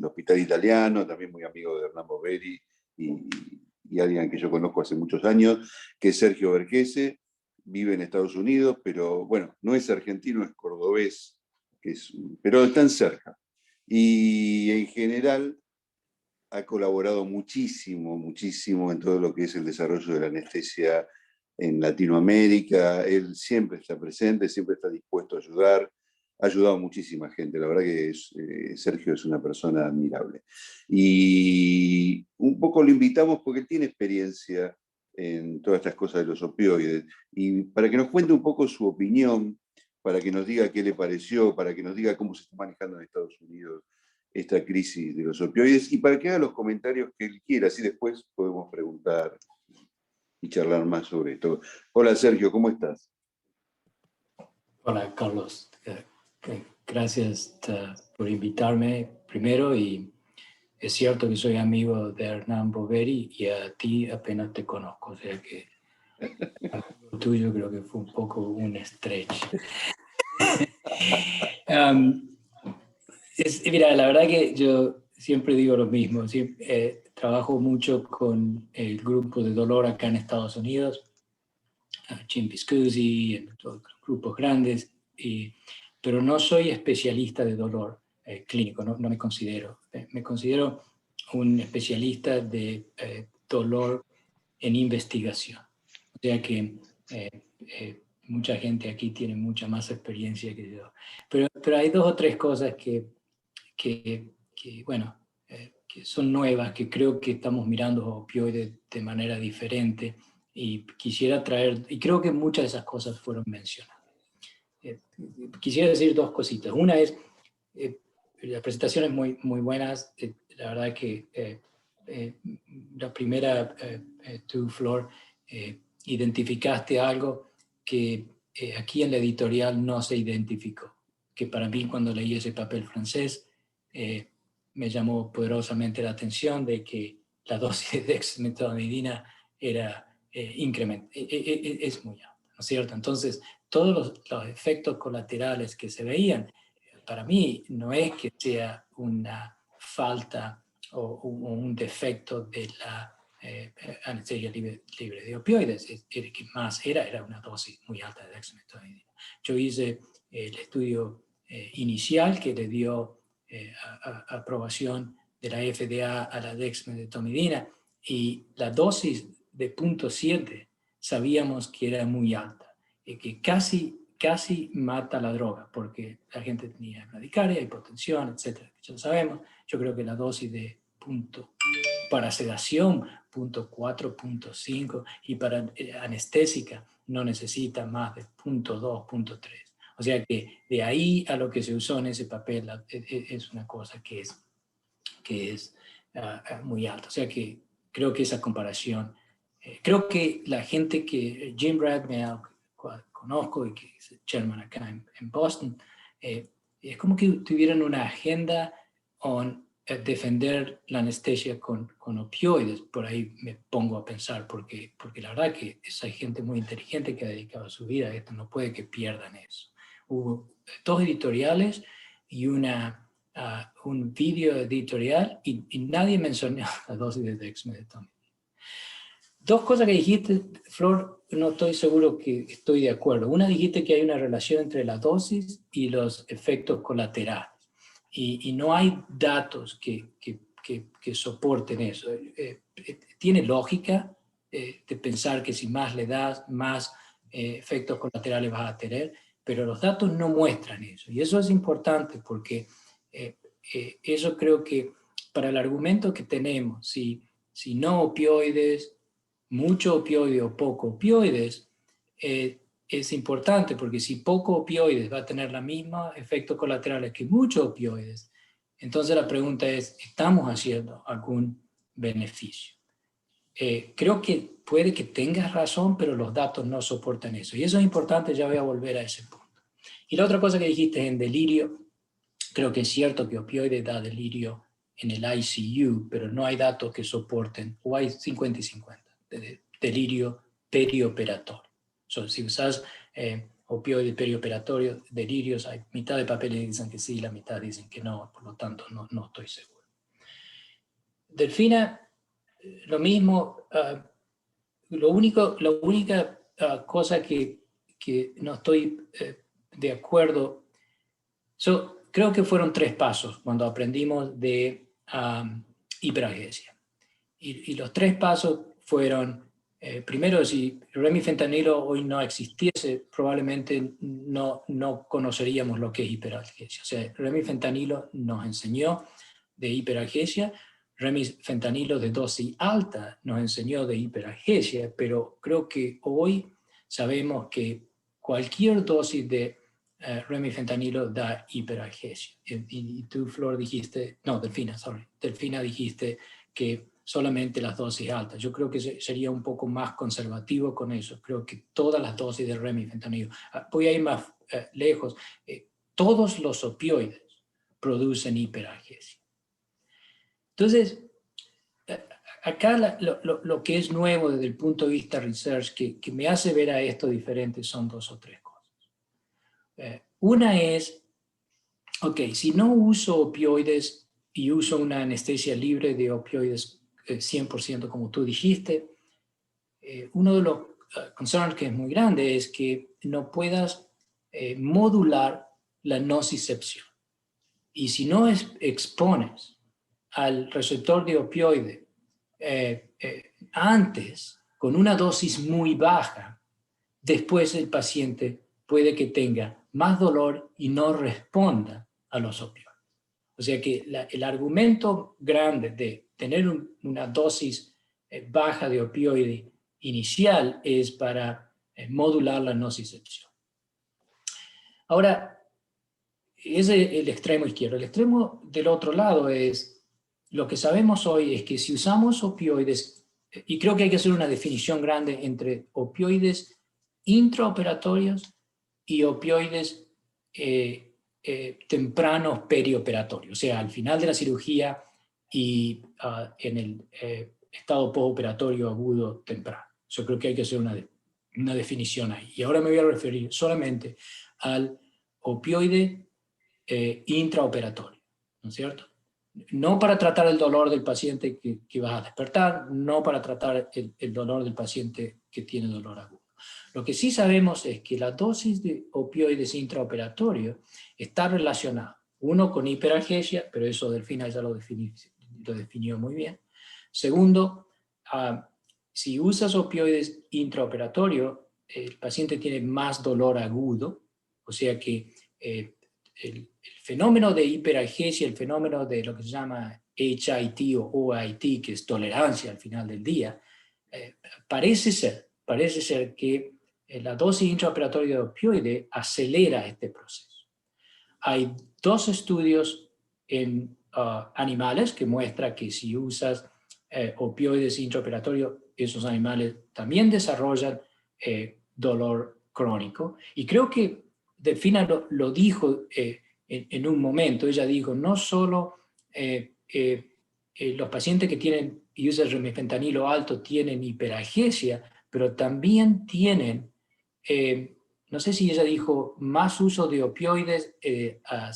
Hospital Italiano, también muy amigo de Hernán Boveri y alguien que yo conozco hace muchos años, que es Sergio Vergese. Vive en Estados Unidos, pero bueno, no es argentino, es cordobés, pero están cerca. Y en general ha colaborado muchísimo en todo lo que es el desarrollo de la anestesia en Latinoamérica. Él siempre está presente, siempre está dispuesto a ayudar. Ha ayudado a muchísima gente. La verdad que Sergio es una persona admirable. Y un poco lo invitamos porque él tiene experiencia en todas estas cosas de los opioides. Y para que nos cuente un poco su opinión, para que nos diga qué le pareció, para que nos diga cómo se está manejando en Estados Unidos esta crisis de los opioides, y para que haga los comentarios que él quiera, así después podemos preguntar y charlar más sobre esto. Hola Sergio, ¿cómo estás? Hola Carlos, gracias por invitarme primero, y es cierto que soy amigo de Hernán Boveri y a ti apenas te conozco, o sea que lo tuyo creo que fue un poco un stretch. Mira, la verdad que yo siempre digo lo mismo, trabajo mucho con el grupo de dolor acá en Estados Unidos, Jim Piscuzzi, en todos los grupos grandes, pero no soy especialista de dolor clínico, no me considero. Me considero un especialista de dolor en investigación. O sea que mucha gente aquí tiene mucha más experiencia que yo. Pero hay dos o tres cosas que son nuevas, que creo que estamos mirando opioides de manera diferente, y quisiera traer, y creo que muchas de esas cosas fueron mencionadas. Quisiera decir dos cositas. Una es, las presentaciones muy buenas, la verdad que la primera, tú, Flor, identificaste algo que aquí en la editorial no se identificó, que para mí cuando leí ese papel francés me llamó poderosamente la atención, de que la dosis de dexmedetomidina era es muy alta, ¿no es cierto? Entonces, todos los efectos colaterales que se veían, para mí no es que sea una falta o un defecto de la anestesia libre de opioides, que más era una dosis muy alta de dexmedetomidina. Yo hice el estudio inicial que le dio aprobación de la FDA a la dexmedetomidina, y la dosis de 0.7 sabíamos que era muy alta, y que casi mata la droga, porque la gente tenía bradicardia, hipotensión, etcétera, ya lo sabemos. Yo creo que la dosis de para sedación 0.4, 0.5, y para anestésica no necesita más de 0.2, 0.3. O sea que de ahí a lo que se usó en ese papel es una cosa que es muy alta. O sea que creo que esa comparación Creo que la gente que Jim Bradmel conozco y que es chairman acá en Boston, es como que tuvieran una agenda en defender la anestesia con opioides. Por ahí me pongo a pensar, porque la verdad que hay gente muy inteligente que ha dedicado su vida a esto, no puede que pierdan eso. Hubo 2 editoriales y un video editorial y nadie mencionó la dosis de dexmedetomidina. 2 cosas que dijiste, Flor, no estoy seguro que estoy de acuerdo. Una, dijiste que hay una relación entre la dosis y los efectos colaterales. Y no hay datos que soporten eso. Tiene lógica de pensar que si más le das, más efectos colaterales vas a tener, pero los datos no muestran eso. Y eso es importante porque eso creo que para el argumento que tenemos, si no opioides, mucho opioide o poco opioides, es importante porque si poco opioides va a tener los mismos efectos colaterales que muchos opioides, entonces la pregunta es, ¿estamos haciendo algún beneficio? Creo que puede que tengas razón, pero los datos no soportan eso. Y eso es importante, ya voy a volver a ese punto. Y la otra cosa que dijiste en delirio, creo que es cierto que opioide da delirio en el ICU, pero no hay datos que soporten, o hay 50 y 50, de delirio perioperatorio. Si usas opioide perioperatorio, delirios, hay mitad de papeles que dicen que sí, la mitad dicen que no, por lo tanto no estoy seguro. Delfina, lo mismo, la única cosa que no estoy de acuerdo, creo que fueron 3 pasos cuando aprendimos de hiperalgesia. Y los 3 pasos fueron, primero, si remifentanilo hoy no existiese, probablemente no conoceríamos lo que es hiperalgesia. O sea, remifentanilo nos enseñó de hiperalgesia, remifentanilo de dosis alta nos enseñó de hiperalgesia, pero creo que hoy sabemos que cualquier dosis de remifentanilo da hiperalgesia. Y tú, Flor, dijiste, no, Delfina dijiste que solamente las dosis altas. Yo creo que sería un poco más conservativo con eso. Creo que todas las dosis de remifentanilo, voy a ir más lejos, todos los opioides producen hiperalgesia. Entonces, acá lo que es nuevo desde el punto de vista research, que me hace ver a esto diferente, son 2 o 3 cosas. Una es, si no uso opioides y uso una anestesia libre de opioides 100% como tú dijiste, uno de los concerns que es muy grande es que no puedas modular la nocicepción. Y si no expones al receptor de opioide antes, con una dosis muy baja, después el paciente puede que tenga más dolor y no responda a los opioides. O sea que el argumento grande de tener una dosis baja de opioide inicial es para modular la nocicepción. Ahora, ese es el extremo izquierdo. El extremo del otro lado es, lo que sabemos hoy es que si usamos opioides, y creo que hay que hacer una definición grande entre opioides intraoperatorios y opioides tempranos perioperatorios, o sea, al final de la cirugía y en el estado postoperatorio agudo temprano. Yo creo que hay que hacer una definición ahí. Y ahora me voy a referir solamente al opioide intraoperatorio, ¿no es cierto? No para tratar el dolor del paciente que va a despertar, no para tratar el dolor del paciente que tiene dolor agudo. Lo que sí sabemos es que la dosis de opioides intraoperatorios está relacionada, uno, con hiperalgesia, pero eso Delfina ya lo definió muy bien. Segundo, si usas opioides intraoperatorios, el paciente tiene más dolor agudo, o sea que el fenómeno de hiperalgesia, el fenómeno de lo que se llama HIT o OIT, que es tolerancia al final del día, parece ser que la dosis intraoperatoria de opioide acelera este proceso. Hay 2 estudios en animales que muestran que si usas opioides intraoperatorios esos animales también desarrollan dolor crónico. Y creo que Delfina lo dijo en un momento. Ella dijo, no solo los pacientes que tienen y usan remifentanilo alto tienen hiperalgesia, pero también tienen, no sé si ella dijo, más uso de opioides a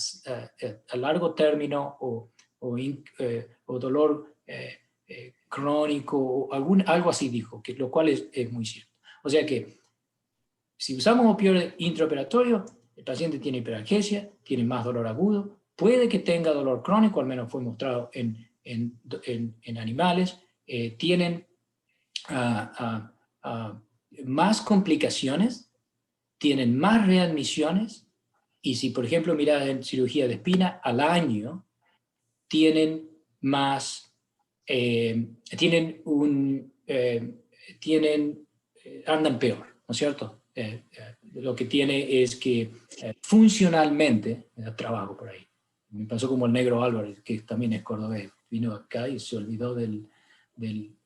largo término o dolor crónico, o algo así dijo, lo cual es muy cierto. O sea que si usamos opioides intraoperatorios, el paciente tiene hiperalgesia, tiene más dolor agudo, puede que tenga dolor crónico, al menos fue mostrado en animales, tienen más complicaciones, tienen más readmisiones, y si por ejemplo miras en cirugía de espina, al año tienen más, andan peor, ¿no es cierto? Lo que tiene es que funcionalmente, me da trabajo por ahí. Me pasó como el negro Álvarez, que también es cordobés, vino acá y se olvidó del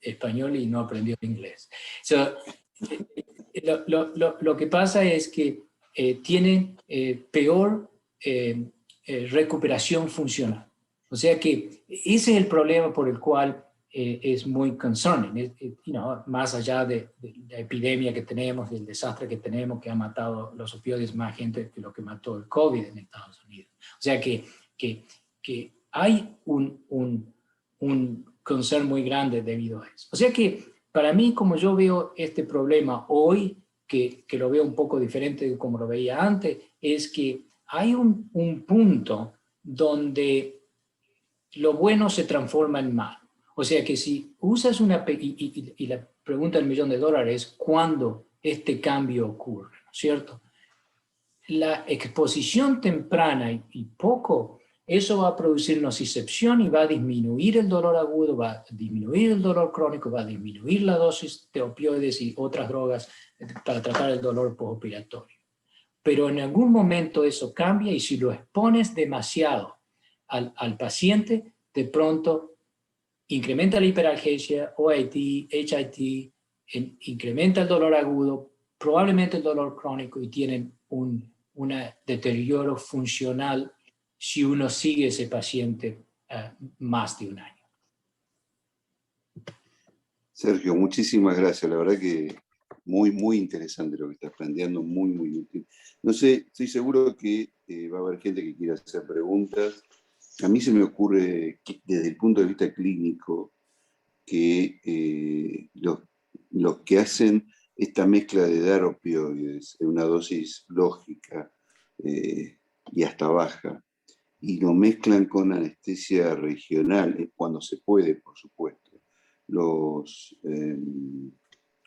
español y no aprendió inglés. So, lo que pasa es que tiene peor recuperación funcional. O sea que ese es el problema por el cual es muy concerning, más allá de la epidemia que tenemos, del desastre que tenemos, que ha matado los opioides más gente que lo que mató el COVID en Estados Unidos. O sea que hay un concern muy grande debido a eso. O sea que para mí, como yo veo este problema hoy, que lo veo un poco diferente de como lo veía antes, es que hay un punto donde lo bueno se transforma en malo. O sea que si usas y la pregunta del $1.000.000 es ¿cuándo este cambio ocurre? ¿No es cierto? La exposición temprana y poco, eso va a producir nocicepción y va a disminuir el dolor agudo, va a disminuir el dolor crónico, va a disminuir la dosis de opioides y otras drogas para tratar el dolor postoperatorio. Pero en algún momento eso cambia, y si lo expones demasiado al paciente, de pronto incrementa la hiperalgesia, OIT, HIT, incrementa el dolor agudo, probablemente el dolor crónico, y tienen un deterioro funcional si uno sigue ese paciente más de un año. Sergio, muchísimas gracias. La verdad que muy, muy interesante lo que estás planteando, muy, muy útil. No sé, estoy seguro que va a haber gente que quiera hacer preguntas. A mí se me ocurre, desde el punto de vista clínico, que los que hacen esta mezcla de dar opioides en una dosis lógica y hasta baja, y lo mezclan con anestesia regional, cuando se puede, por supuesto,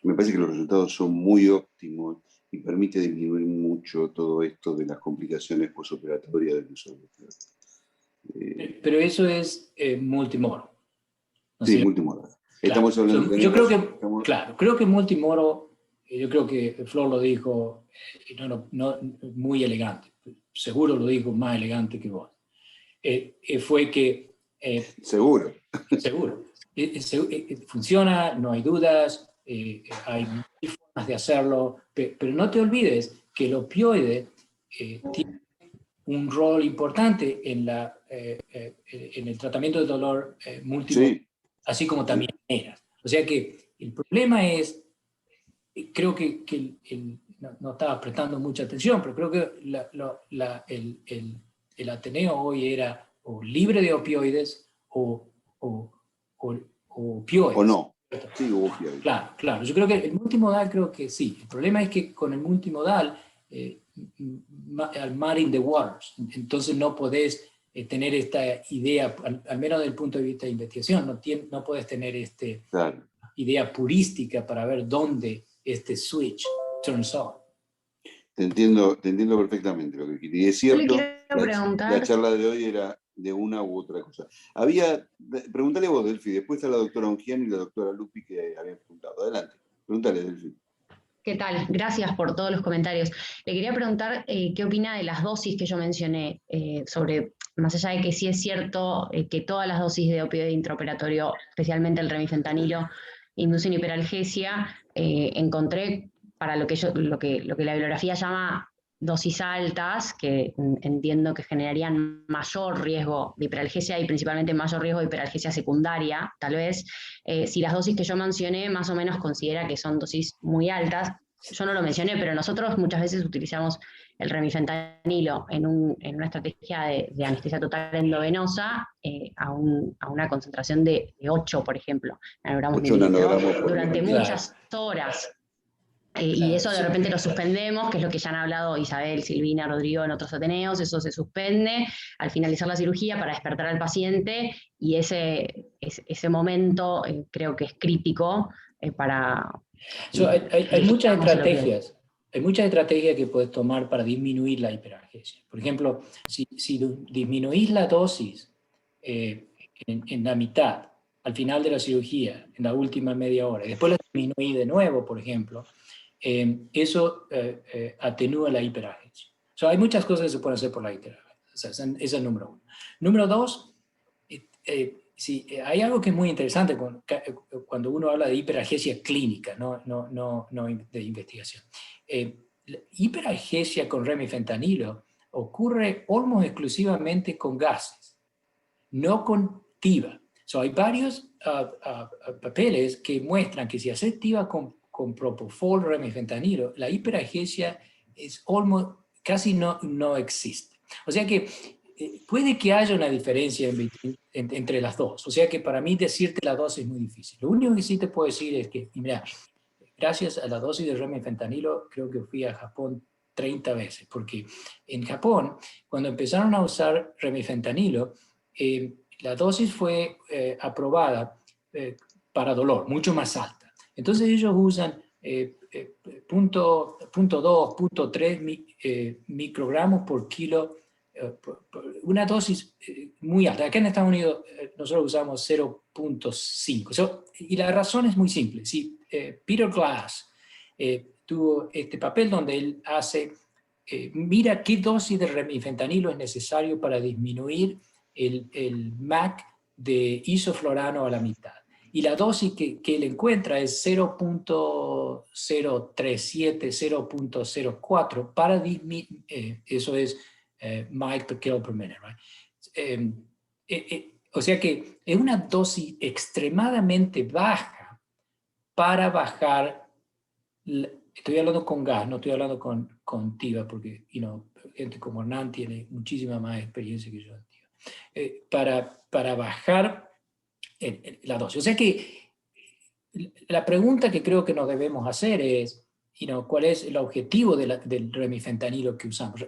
me parece que los resultados son muy óptimos y permite disminuir mucho todo esto de las complicaciones posoperatorias del uso de opioides. Pero eso es multimoro. Sí, multimodal. Estamos hablando de... Yo creo que, claro, creo que multimoro, yo creo que Flor lo dijo no, muy elegante, seguro lo dijo más elegante que vos. Fue que... seguro. Seguro. Funciona, no hay dudas, hay formas de hacerlo, pero no te olvides que el opioide tiene un rol importante en el tratamiento del dolor múltiple, sí, así como también era. O sea que el problema es, creo que no estaba prestando mucha atención, pero creo que el Ateneo hoy era o libre de opioides o opioides. O no. Sí, opioides. Claro. Yo creo que el multimodal, creo que sí. El problema es que con el multimodal, al mar in the waters, entonces no podés tener esta idea, al menos desde el punto de vista de investigación, no podés tener claro, idea purística para ver dónde este switch turns on. Te entiendo perfectamente lo que quieres. Y es cierto, la charla de hoy era de una u otra cosa. Pregúntale vos, Delfi, después está la doctora Ongiani y la doctora Lupi que habían preguntado. Adelante, pregúntale, Delfi. ¿Qué tal? Gracias por todos los comentarios. Le quería preguntar qué opina de las dosis que yo mencioné, más allá de que sí es cierto que todas las dosis de opioide intraoperatorio, especialmente el remifentanilo, inducen hiperalgesia, encontré para lo que la bibliografía llama dosis altas, que entiendo que generarían mayor riesgo de hiperalgesia y principalmente mayor riesgo de hiperalgesia secundaria, tal vez. Si las dosis que yo mencioné más o menos considera que son dosis muy altas, yo no lo mencioné, pero nosotros muchas veces utilizamos el remifentanilo en una estrategia de anestesia total endovenosa a una concentración de 8, por ejemplo, nanogramos 8 mililitro, nanogramos por durante mililitro. muchas horas. Y eso de repente lo suspendemos, que es lo que ya han hablado Isabel, Silvina, Rodrigo en otros ateneos, eso se suspende al finalizar la cirugía para despertar al paciente y ese momento creo que es crítico para... Hay muchas estrategias. Hay muchas estrategias que puedes tomar para disminuir la hiperalgesia. Por ejemplo, si disminuís la dosis en la mitad, al final de la cirugía, en la última media hora, y después la disminuís de nuevo, por ejemplo, eso atenúa la hiperalgesia. Hay muchas cosas que se pueden hacer por la hiperalgesia. Ese es el número 1. Número 2, hay algo que es muy interesante cuando uno habla de hiperalgesia clínica, no de investigación. La hiperalgesia con remifentanilo ocurre almost exclusivamente con gases, no con TIVA. Hay varios papeles que muestran que si haces TIVA con propofol, remifentanilo, la hiperalgesia casi no existe. O sea que puede que haya una diferencia entre las dos. O sea que para mí decirte la dosis es muy difícil. Lo único que sí te puedo decir es que, mira, gracias a la dosis de remifentanilo, creo que fui a Japón 30 veces, porque en Japón, cuando empezaron a usar remifentanilo, la dosis fue aprobada para dolor, mucho más alta. Entonces ellos usan 0.2, 0.3 microgramos por kilo, una dosis muy alta. Acá en Estados Unidos nosotros usamos 0.5. Y la razón es muy simple. Si Peter Glass tuvo este papel donde él mira qué dosis de remifentanilo es necesario para disminuir el MAC de isoflorano a la mitad. Y la dosis que él encuentra es 0.037, 0.04 para disminuir, eso es mic per kilo per minute, right? O sea que es una dosis extremadamente baja para bajar, estoy hablando con gas, no estoy hablando con TIVA, porque gente como Hernán tiene muchísima más experiencia que yo en TIVA. Para bajar la dosis. O sea que la pregunta que creo que nos debemos hacer es, ¿cuál es el objetivo del remifentanilo que usamos?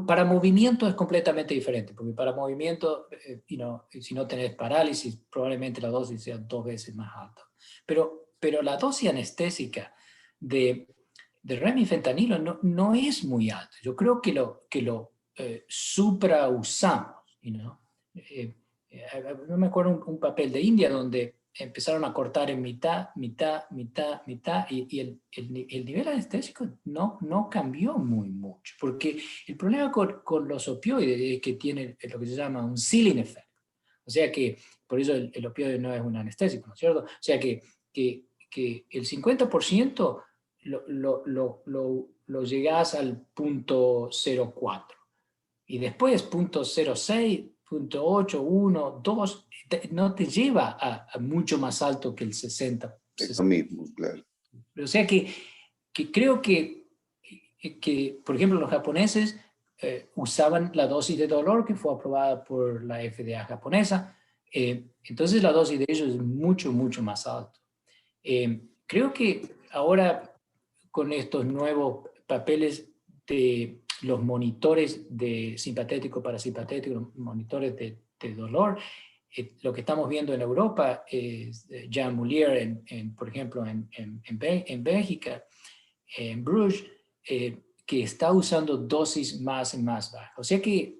Para movimiento es completamente diferente, porque para movimiento, si no tenés parálisis, probablemente la dosis sea 2 veces más alta. Pero la dosis anestésica de remifentanilo no es muy alta. Yo creo que lo suprausamos. No me acuerdo un papel de India donde empezaron a cortar en mitad, y el nivel anestésico no cambió muy mucho, porque el problema con los opioides es que tienen lo que se llama un ceiling effect, o sea que, por eso el opioide no es un anestésico, ¿no es cierto? O sea que el 50% lo llegás al 0.04, y después 0.06, 0.8, 1, 2, no te lleva a mucho más alto que el 60. Es lo mismo, claro. O sea que creo que, por ejemplo, los japoneses usaban la dosis de dolor que fue aprobada por la FDA japonesa, entonces la dosis de ellos es mucho más alta. Creo que ahora con estos nuevos papeles de los monitores de simpatético, parasimpatético, los monitores de dolor, lo que estamos viendo en Europa es Jean Moulier, por ejemplo, en Bélgica, en Bruges, que está usando dosis más bajas. O sea que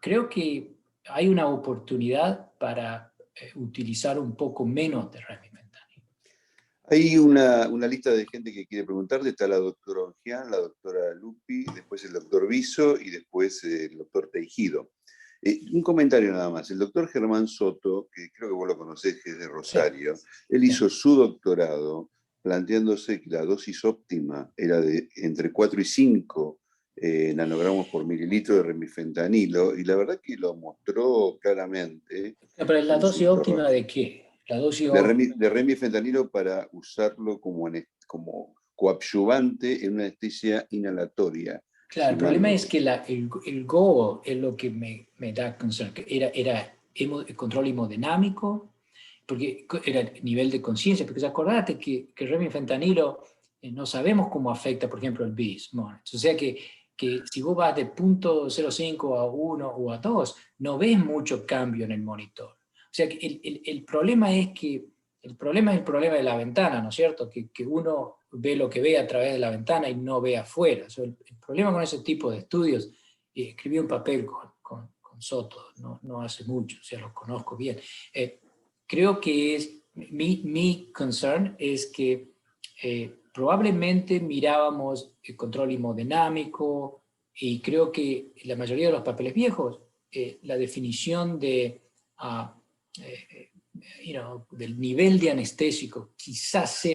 creo que hay una oportunidad para utilizar un poco menos de remifentanilo. Hay una lista de gente que quiere preguntarle. Está la doctora Ongian, la doctora Lupi, después el doctor Viso y después el doctor Teijido. Un comentario nada más. El doctor Germán Soto, que creo que vos lo conocés, que es de Rosario, él hizo su doctorado planteándose que la dosis óptima era de entre 4 y 5 nanogramos por mililitro de remifentanilo, y la verdad que lo mostró claramente. Pero ¿la dosis óptima de qué? La dosis de remifentanilo para usarlo como coadyuvante en una anestesia inhalatoria. Claro, el problema es que el GO es lo que me da concern, que era control hemodinámico, porque era nivel de conciencia, porque acordate que el remifentanilo no sabemos cómo afecta, por ejemplo, el BIS. O sea que si vos vas de 0.05 a 1 o a 2, no ves mucho cambio en el monitor. O sea que el problema es que el problema de la ventana, ¿no es cierto? Que uno ve lo que ve a través de la ventana y no ve afuera. O sea, el problema con ese tipo de estudios, escribí un papel con Soto, no hace mucho, o sea, lo conozco bien. Creo que mi concern es que probablemente mirábamos el control hemodinámico, y creo que la mayoría de los papeles viejos, la definición del nivel de anestésico quizás sea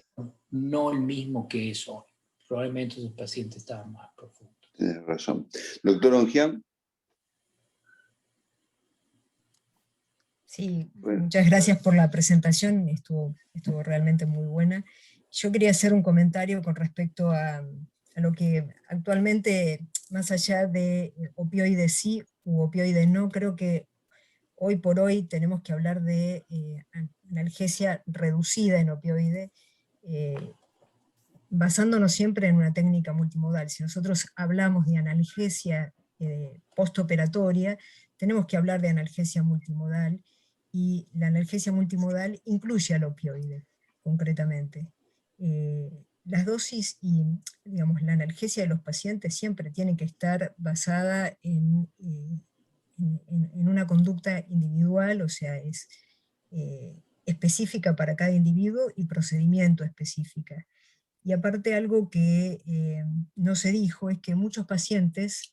no el mismo que es hoy. Probablemente esos pacientes estaban más profundos. Tienes razón. Doctor Ongian. Sí, muchas gracias por la presentación, estuvo realmente muy buena. Yo quería hacer un comentario con respecto a lo que actualmente, más allá de opioides sí u opioides no, creo que hoy por hoy tenemos que hablar de analgesia reducida en opioide, basándonos siempre en una técnica multimodal. Si nosotros hablamos de analgesia postoperatoria, tenemos que hablar de analgesia multimodal, y la analgesia multimodal incluye al opioide, concretamente. Las dosis y, digamos, la analgesia de los pacientes siempre tiene que estar basada en una conducta individual, o sea, es específica para cada individuo y procedimiento específica. Y aparte, algo que no se dijo es que muchos pacientes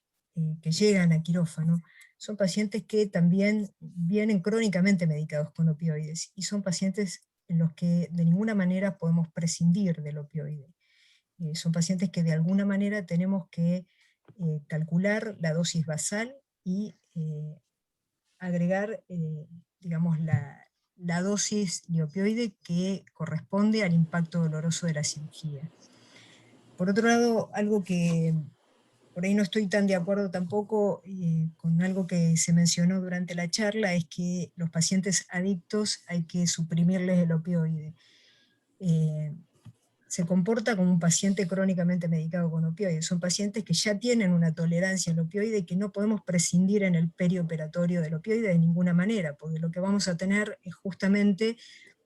que llegan a quirófano son pacientes que también vienen crónicamente medicados con opioides, y son pacientes en los que de ninguna manera podemos prescindir del opioide. Son pacientes que de alguna manera tenemos que calcular la dosis basal y agregar, digamos, la dosis de opioide que corresponde al impacto doloroso de la cirugía. Por otro lado, algo que por ahí no estoy tan de acuerdo tampoco con algo que se mencionó durante la charla, es que los pacientes adictos hay que suprimirles el opioide. Se comporta como un paciente crónicamente medicado con opioides. Son pacientes que ya tienen una tolerancia al opioide y que no podemos prescindir en el perioperatorio del opioide de ninguna manera, porque lo que vamos a tener es justamente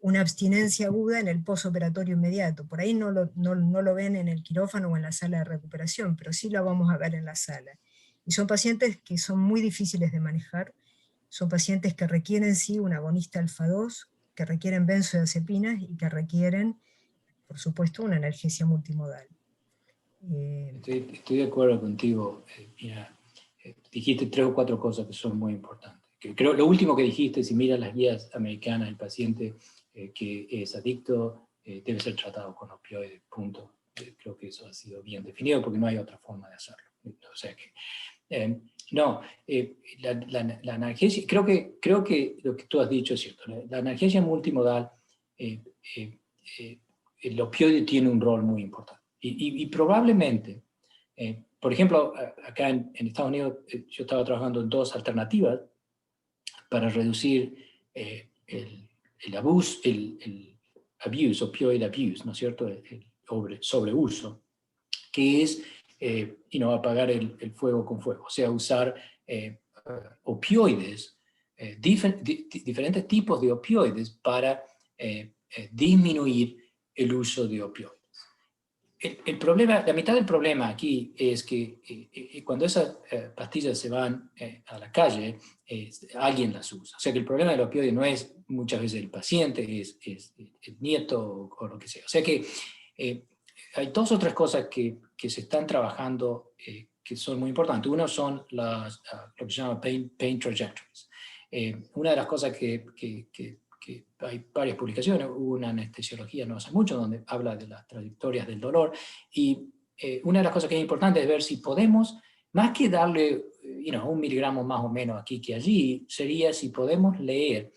una abstinencia aguda en el posoperatorio inmediato. Por ahí no lo ven en el quirófano o en la sala de recuperación, pero sí la vamos a ver en la sala. Y son pacientes que son muy difíciles de manejar, son pacientes que requieren sí un agonista alfa-2, que requieren benzodiazepinas y que requieren, por supuesto, una analgesia multimodal. Estoy de acuerdo contigo. Mira, dijiste 3 o 4 cosas que son muy importantes. Creo lo último que dijiste, si miras las guías americanas, el paciente que es adicto debe ser tratado con opioides, punto. Creo que eso ha sido bien definido porque no hay otra forma de hacerlo. O sea que, la analgesia, creo que lo que tú has dicho es cierto. La analgesia multimodal, el opioide tiene un rol muy importante. Y probablemente, por ejemplo, acá en Estados Unidos, yo estaba trabajando en 2 alternativas para reducir el abuse, opioid abuse, ¿no es cierto? El sobreuso, que es apagar el fuego con fuego, o sea, usar opioides, diferentes tipos de opioides para disminuir el uso de opioides. El problema, la mitad del problema aquí es que cuando esas pastillas se van a la calle, alguien las usa. O sea que el problema del opioide no es muchas veces el paciente, es el nieto o lo que sea. O sea que hay 2 o 3 cosas que se están trabajando que son muy importantes. Uno son lo que se llama pain trajectories. Una de las cosas que hay varias publicaciones, hubo una anestesiología no hace mucho donde habla de las trayectorias del dolor, y una de las cosas que es importante es ver si podemos, más que darle 1 miligramo más o menos aquí que allí, sería si podemos leer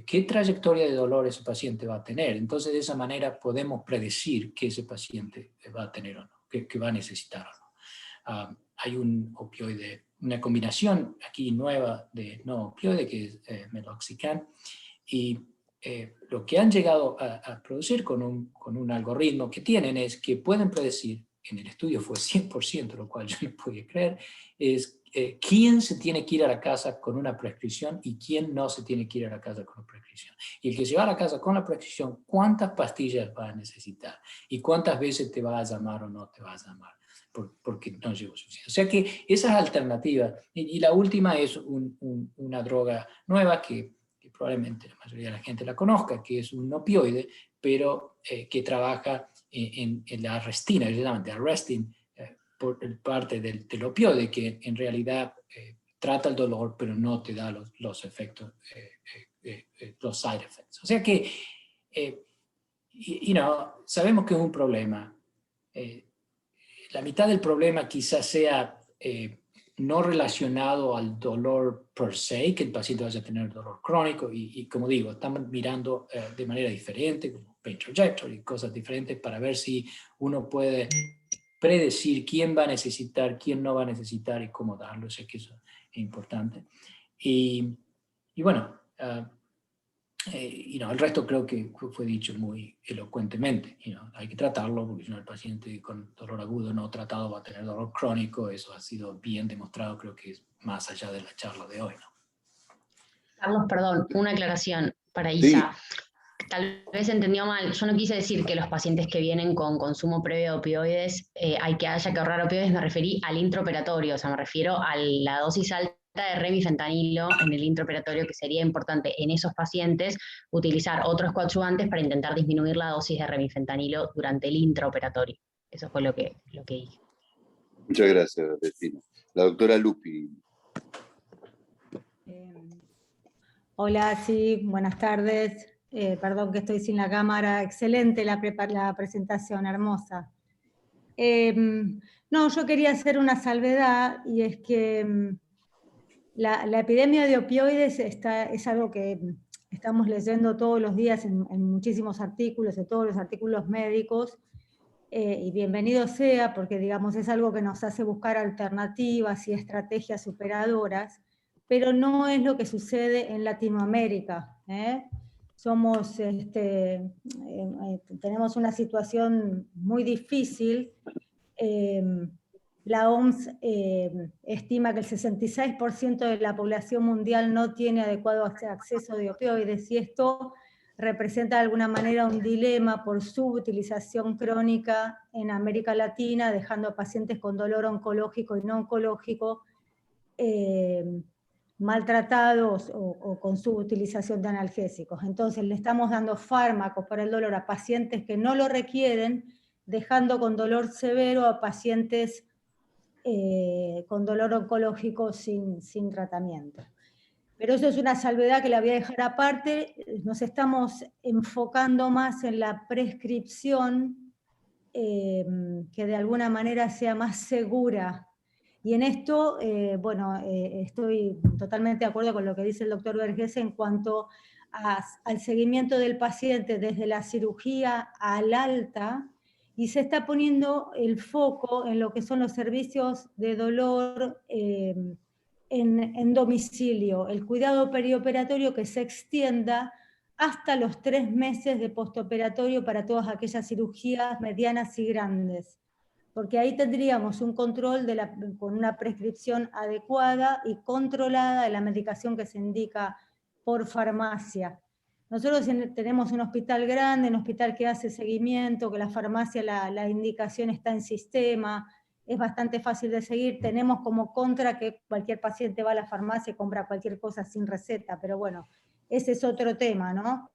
qué trayectoria de dolor ese paciente va a tener. Entonces de esa manera podemos predecir que ese paciente va a tener o no, que va a necesitar o no. Hay un opioide, una combinación aquí nueva de no opioide que es meloxicam, y lo que han llegado a producir con un algoritmo que tienen es que pueden predecir, en el estudio fue 100%, lo cual yo no podía creer, es quién se tiene que ir a la casa con una prescripción y quién no se tiene que ir a la casa con una prescripción. Y el que se va a la casa con la prescripción, ¿cuántas pastillas va a necesitar? Y cuántas veces te va a llamar o no te va a llamar, porque no llegó suficiente. O sea que esas alternativas, y la última es una droga nueva que probablemente la mayoría de la gente la conozca, que es un opioide, pero que trabaja en la arrestina, que se llama de arrestin, por parte del opioide, que en realidad trata el dolor, pero no te da los efectos, los side effects. O sea que, sabemos que es un problema. La mitad del problema quizás sea no relacionado al dolor per se, que el paciente vaya a tener dolor crónico, y como digo, estamos mirando de manera diferente, como pain trajectory y cosas diferentes, para ver si uno puede predecir quién va a necesitar, quién no va a necesitar y cómo darlo. Sé que eso es importante. Y bueno, el resto creo que fue dicho muy elocuentemente. Hay que tratarlo, porque si no el paciente con dolor agudo no tratado va a tener dolor crónico. Eso ha sido bien demostrado, creo que es más allá de la charla de hoy, ¿no? Carlos, perdón, una aclaración para Isa. Sí. Tal vez entendió mal. Yo no quise decir que los pacientes que vienen con consumo previo de opioides haya que ahorrar opioides. Me referí al intraoperatorio, o sea, me refiero a la dosis alta de remifentanilo en el intraoperatorio, que sería importante en esos pacientes utilizar otros coadyuvantes para intentar disminuir la dosis de remifentanilo durante el intraoperatorio. Eso fue lo que dije. Muchas gracias, Delfina. La doctora Lupi. Hola, sí, buenas tardes. Perdón que estoy sin la cámara. Excelente la presentación, hermosa. No, yo quería hacer una salvedad, y es que la epidemia de opioides es algo que estamos leyendo todos los días en muchísimos artículos, en todos los artículos médicos, y bienvenido sea, porque digamos es algo que nos hace buscar alternativas y estrategias superadoras, pero no es lo que sucede en Latinoamérica. Tenemos una situación muy difícil. La OMS estima que el 66% de la población mundial no tiene adecuado acceso de opioides, y esto representa de alguna manera un dilema por subutilización crónica en América Latina, dejando a pacientes con dolor oncológico y no oncológico maltratados o con subutilización de analgésicos. Entonces le estamos dando fármacos para el dolor a pacientes que no lo requieren, dejando con dolor severo a pacientes con dolor oncológico sin tratamiento. Pero eso es una salvedad que la voy a dejar aparte. Nos estamos enfocando más en la prescripción que de alguna manera sea más segura. Y en esto, estoy totalmente de acuerdo con lo que dice el doctor Vergés en cuanto al seguimiento del paciente desde la cirugía al alta, y se está poniendo el foco en lo que son los servicios de dolor en domicilio, el cuidado perioperatorio que se extienda hasta los 3 meses de postoperatorio para todas aquellas cirugías medianas y grandes, porque ahí tendríamos un control con una prescripción adecuada y controlada de la medicación que se indica por farmacia. Nosotros tenemos un hospital grande, un hospital que hace seguimiento, que la farmacia, la indicación está en sistema, es bastante fácil de seguir. Tenemos como contra que cualquier paciente va a la farmacia y compra cualquier cosa sin receta, pero bueno, ese es otro tema, ¿no?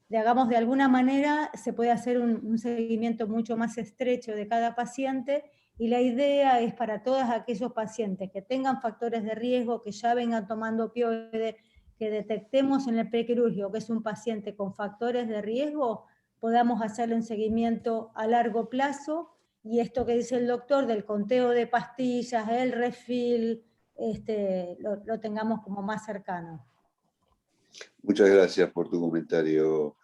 De alguna manera se puede hacer un seguimiento mucho más estrecho de cada paciente, Y la idea es para todos aquellos pacientes que tengan factores de riesgo, que ya vengan tomando opioides, que detectemos en el prequirúrgico que es un paciente con factores de riesgo, podamos hacerle un seguimiento a largo plazo, y esto que dice el doctor del conteo de pastillas, el refill, lo tengamos como más cercano. Muchas gracias por tu comentario.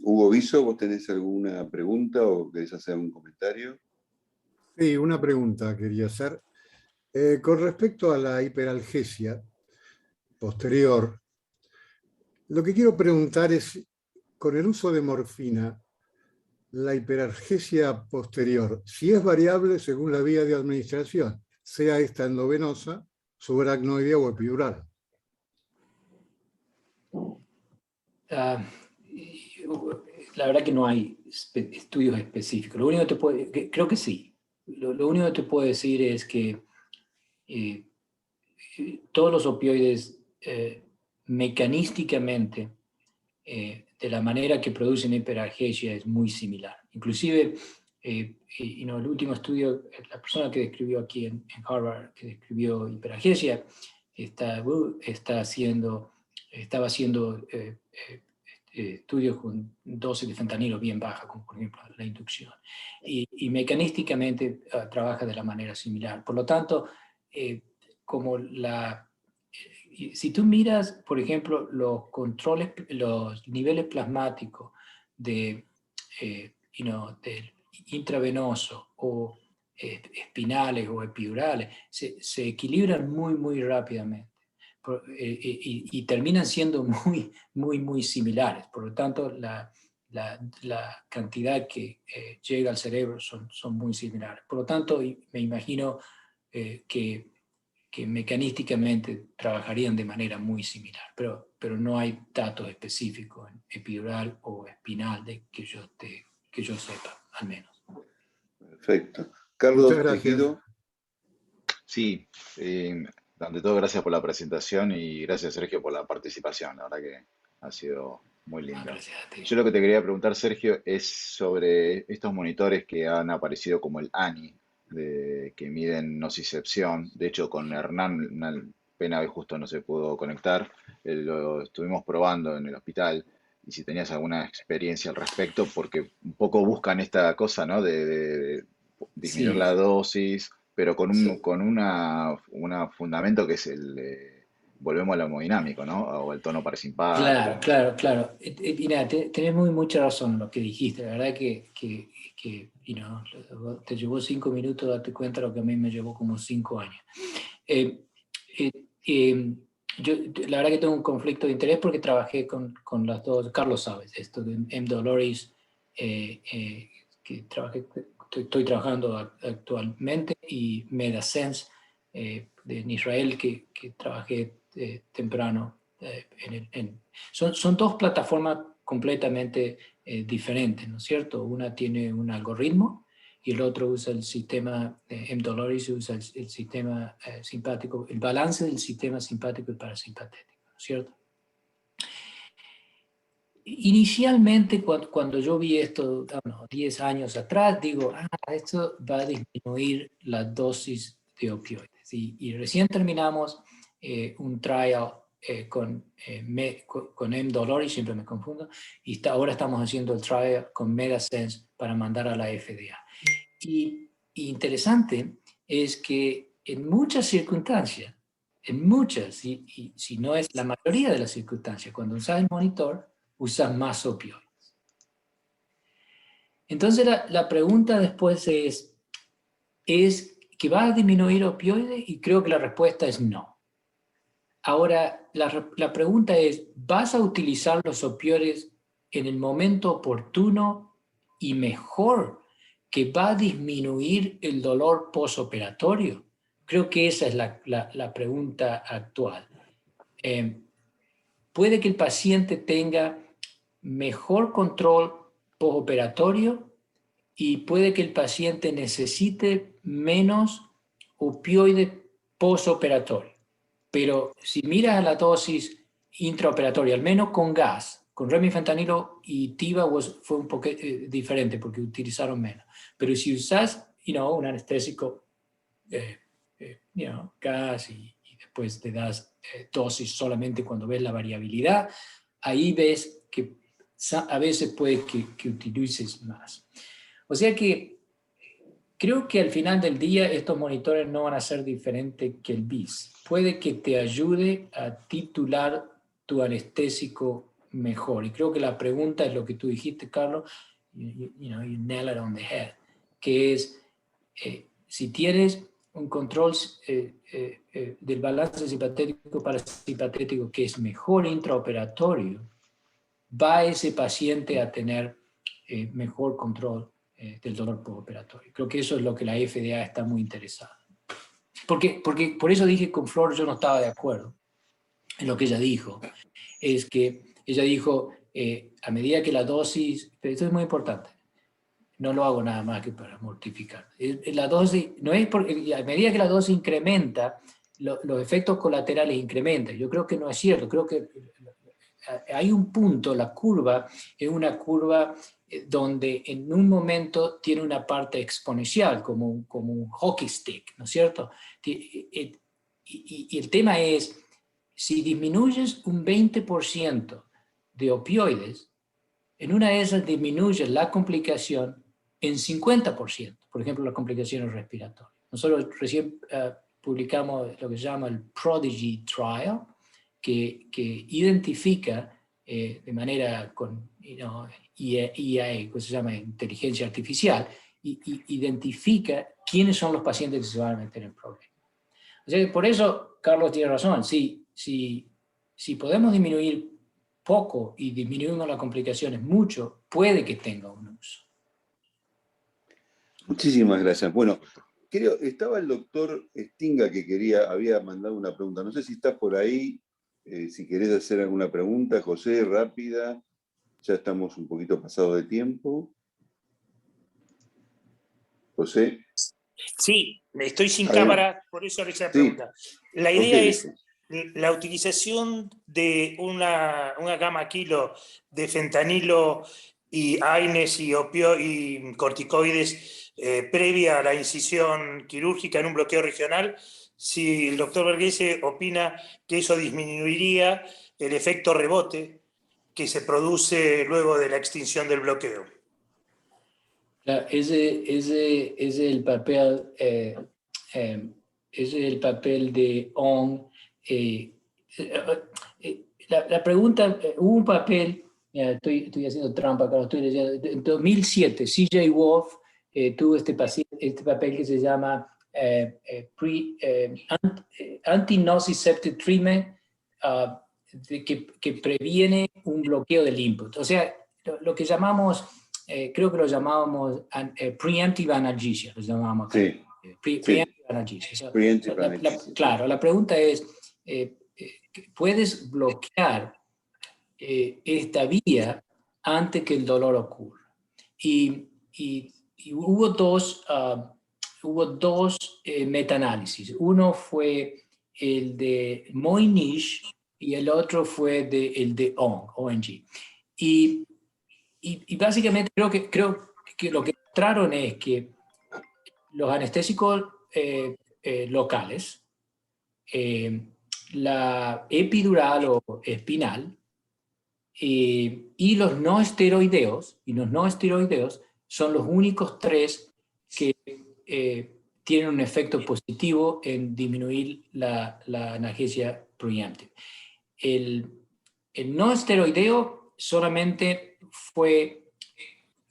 Hugo Viso, ¿vos tenés alguna pregunta o querés hacer un comentario? Sí, una pregunta quería hacer. Con respecto a la hiperalgesia posterior, lo que quiero preguntar es, con el uso de morfina, la hiperalgesia posterior, si es variable según la vía de administración, sea esta endovenosa, subaracnoidea o epidural. La verdad que no hay estudios específicos. Lo único que creo que sí. Lo único que te puedo decir es que todos los opioides mecanísticamente, de la manera que producen hiperalgesia, es muy similar. Inclusive, el último estudio, la persona que describió aquí en Harvard, que describió hiperalgesia, estaba haciendo estudios con dosis de fentanilo bien baja, como por ejemplo la inducción. Y mecanísticamente trabaja de la manera similar. Por lo tanto, si tú miras, por ejemplo, los controles, los niveles plasmáticos del intravenoso o espinales o epidurales, se equilibran muy, muy rápidamente. Y terminan siendo muy, muy, muy similares. Por lo tanto, la cantidad que llega al cerebro son muy similares. Por lo tanto, me imagino que mecanísticamente trabajarían de manera muy similar, pero no hay datos específicos en epidural o espinal que yo sepa, al menos. Perfecto. Carlos, Muchas gracias. Tejido. Sí, ante todo gracias por la presentación y gracias Sergio por la participación, la verdad que ha sido muy linda. Gracias a ti. Yo lo que te quería preguntar, Sergio, es sobre estos monitores que han aparecido como el ANI, que miden nocicepción. De hecho, con Hernán, una pena que justo no se pudo conectar, lo estuvimos probando en el hospital, y si tenías alguna experiencia al respecto, porque un poco buscan esta cosa, ¿no? De disminuir Sí. la dosis, pero con Sí. una fundamento que es volvemos al hemodinámico, ¿no? O el tono parasimpático. Claro. Mira, tenés mucha razón en lo que dijiste. La verdad que te llevó 5 minutos darte cuenta, lo que a mí me llevó como 5 años. Yo la verdad que tengo un conflicto de interés porque trabajé con las dos, Carlos sabes, esto de M. Doloris, que estoy trabajando actualmente, y MedAsense en Israel, que trabajé temprano. Son dos plataformas completamente diferentes, ¿no es cierto? Una tiene un algoritmo y el otro usa el sistema, M. Doloris usa el sistema simpático, el balance del sistema simpático y parasimpatético, ¿no es cierto? Inicialmente, cuando yo vi esto, 10 años atrás, digo, esto va a disminuir la dosis de opioides. Y recién terminamos un trial con M. Doloris, siempre me confundo, y ahora estamos haciendo el trial con MedAsense para mandar a la FDA. Y interesante es que en muchas circunstancias, y si no es la mayoría de las circunstancias, cuando usas el monitor, usas más opioides. Entonces la pregunta después es que va a disminuir opioides, y creo que la respuesta es no. Ahora, la pregunta es, ¿vas a utilizar los opioides en el momento oportuno y mejor, que va a disminuir el dolor postoperatorio? Creo que esa es la pregunta actual. Puede que el paciente tenga mejor control postoperatorio y puede que el paciente necesite menos opioides postoperatorio. Pero si miras a la dosis intraoperatoria, al menos con gas, con remifentanilo y Tiva fue un poco diferente porque utilizaron menos. Pero si usas un anestésico, gas, y después te das dosis solamente cuando ves la variabilidad, ahí ves que a veces puede que utilices más. O sea que creo que al final del día estos monitores no van a ser diferentes que el BIS. Puede que te ayude a titular tu anestésico mejor. Y creo que la pregunta es lo que tú dijiste, Carlos, you nail it on the head, que es si tienes un control del balance simpático-parasimpatético que es mejor intraoperatorio, va ese paciente a tener mejor control del dolor postoperatorio. Creo que eso es lo que la FDA está muy interesada. Porque por eso dije con Flor yo no estaba de acuerdo en lo que ella dijo. Es que ella dijo, a medida que la dosis, pero esto es muy importante, no lo hago nada más que para mortificar. La dosis, no es porque, a medida que la dosis incrementa, los efectos colaterales incrementan. Yo creo que no es cierto, creo que hay un punto, la curva es una curva donde en un momento tiene una parte exponencial, como un hockey stick, ¿no es cierto? Y el tema es, si disminuyes un 20% de opioides, en una de esas disminuyes la complicación en 50%, por ejemplo, las complicaciones respiratorias. Nosotros recién publicamos lo que se llama el Prodigy Trial, que identifica de manera con IA, que se llama inteligencia artificial, identifica quiénes son los pacientes que se van a meter en problemas. O sea, por eso Carlos tiene razón. Si podemos disminuir poco y disminuimos las complicaciones mucho, puede que tenga un uso. Muchísimas gracias. Bueno, estaba el doctor Stinga que había mandado una pregunta. No sé si estás por ahí, si querés hacer alguna pregunta, José, rápida. Ya estamos un poquito pasados de tiempo. José. Sí, estoy sin cámara, por eso le hice la pregunta. La idea es la utilización de una gama kilo de fentanilo y AINES y corticoides previa a la incisión quirúrgica en un bloqueo regional, si el doctor Verghese opina que eso disminuiría el efecto rebote que se produce luego de la extinción del bloqueo. Ese es el papel de ONG. La pregunta, hubo un papel, estoy haciendo trampa, pero estoy leyendo, en 2007, C.J. Wolf tuvo este papel que se llama Anti-Nociceptive Treatment, que previene un bloqueo del input. O sea, lo que llamamos, creo que lo llamábamos preemptive analgesia, lo llamábamos acá. Sí. Preemptive analgesia. Claro, la pregunta es, ¿puedes bloquear esta vía antes que el dolor ocurra? Y hubo dos metaanálisis. Uno fue el de Moynish y el otro fue el de ONG. Y básicamente creo que lo que mostraron es que los anestésicos locales, la epidural o espinal, y los no esteroideos, son los únicos tres que tienen un efecto positivo en disminuir la analgesia preemptive. El no esteroideo solamente fue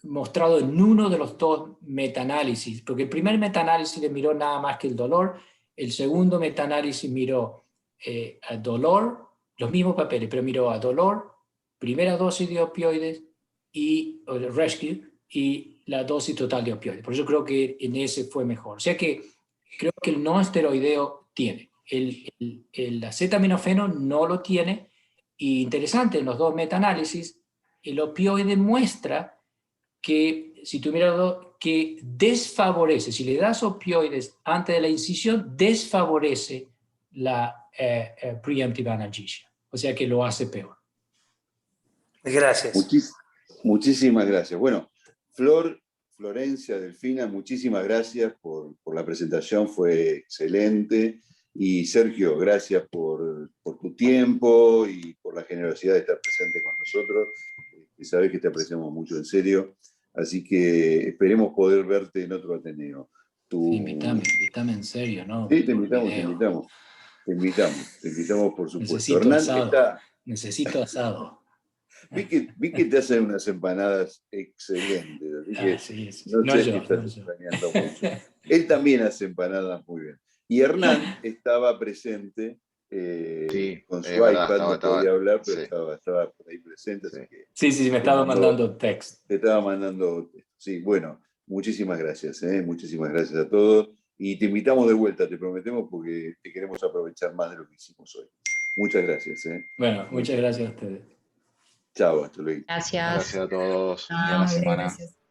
mostrado en uno de los dos metaanálisis, porque el primer metaanálisis le miró nada más que el dolor, el segundo metaanálisis miró a dolor, los mismos papeles, pero miró a dolor, primera dosis de opioides o de rescue, y la dosis total de opioides. Por eso creo que en ese fue mejor. O sea que creo que el no esteroideo tiene. El acetaminofeno no lo tiene. Y interesante, en los dos metaanálisis, el opioide muestra que, si tú miras, que desfavorece, si le das opioides antes de la incisión, desfavorece la preemptive analgesia. O sea que lo hace peor. Gracias. Muchísimas gracias. Bueno, Flor Florencia, Delfina, muchísimas gracias por la presentación, fue excelente. Y Sergio, gracias por tu tiempo y por la generosidad de estar presente con nosotros. Sabés que te apreciamos mucho, en serio. Así que esperemos poder verte en otro Ateneo. Sí, invítame en serio, ¿no? Sí, te invitamos, por supuesto. Necesito asado. Vi que te hacen unas empanadas excelentes, así que sí. no sé si estás extrañando mucho. Él también hace empanadas muy bien. Y Hernán estaba presente con su iPad, no podía hablar, pero estaba por ahí presente. Así que sí, me estaba mandando text. Te estaba mandando texto. Sí, bueno, muchísimas gracias, muchísimas gracias a todos. Y te invitamos de vuelta, te prometemos, porque te queremos aprovechar más de lo que hicimos hoy. Muchas gracias. Bueno, muchas gracias a ustedes. Chao, hasta luego. Gracias. Gracias a todos. Chao. Buena semana. Gracias.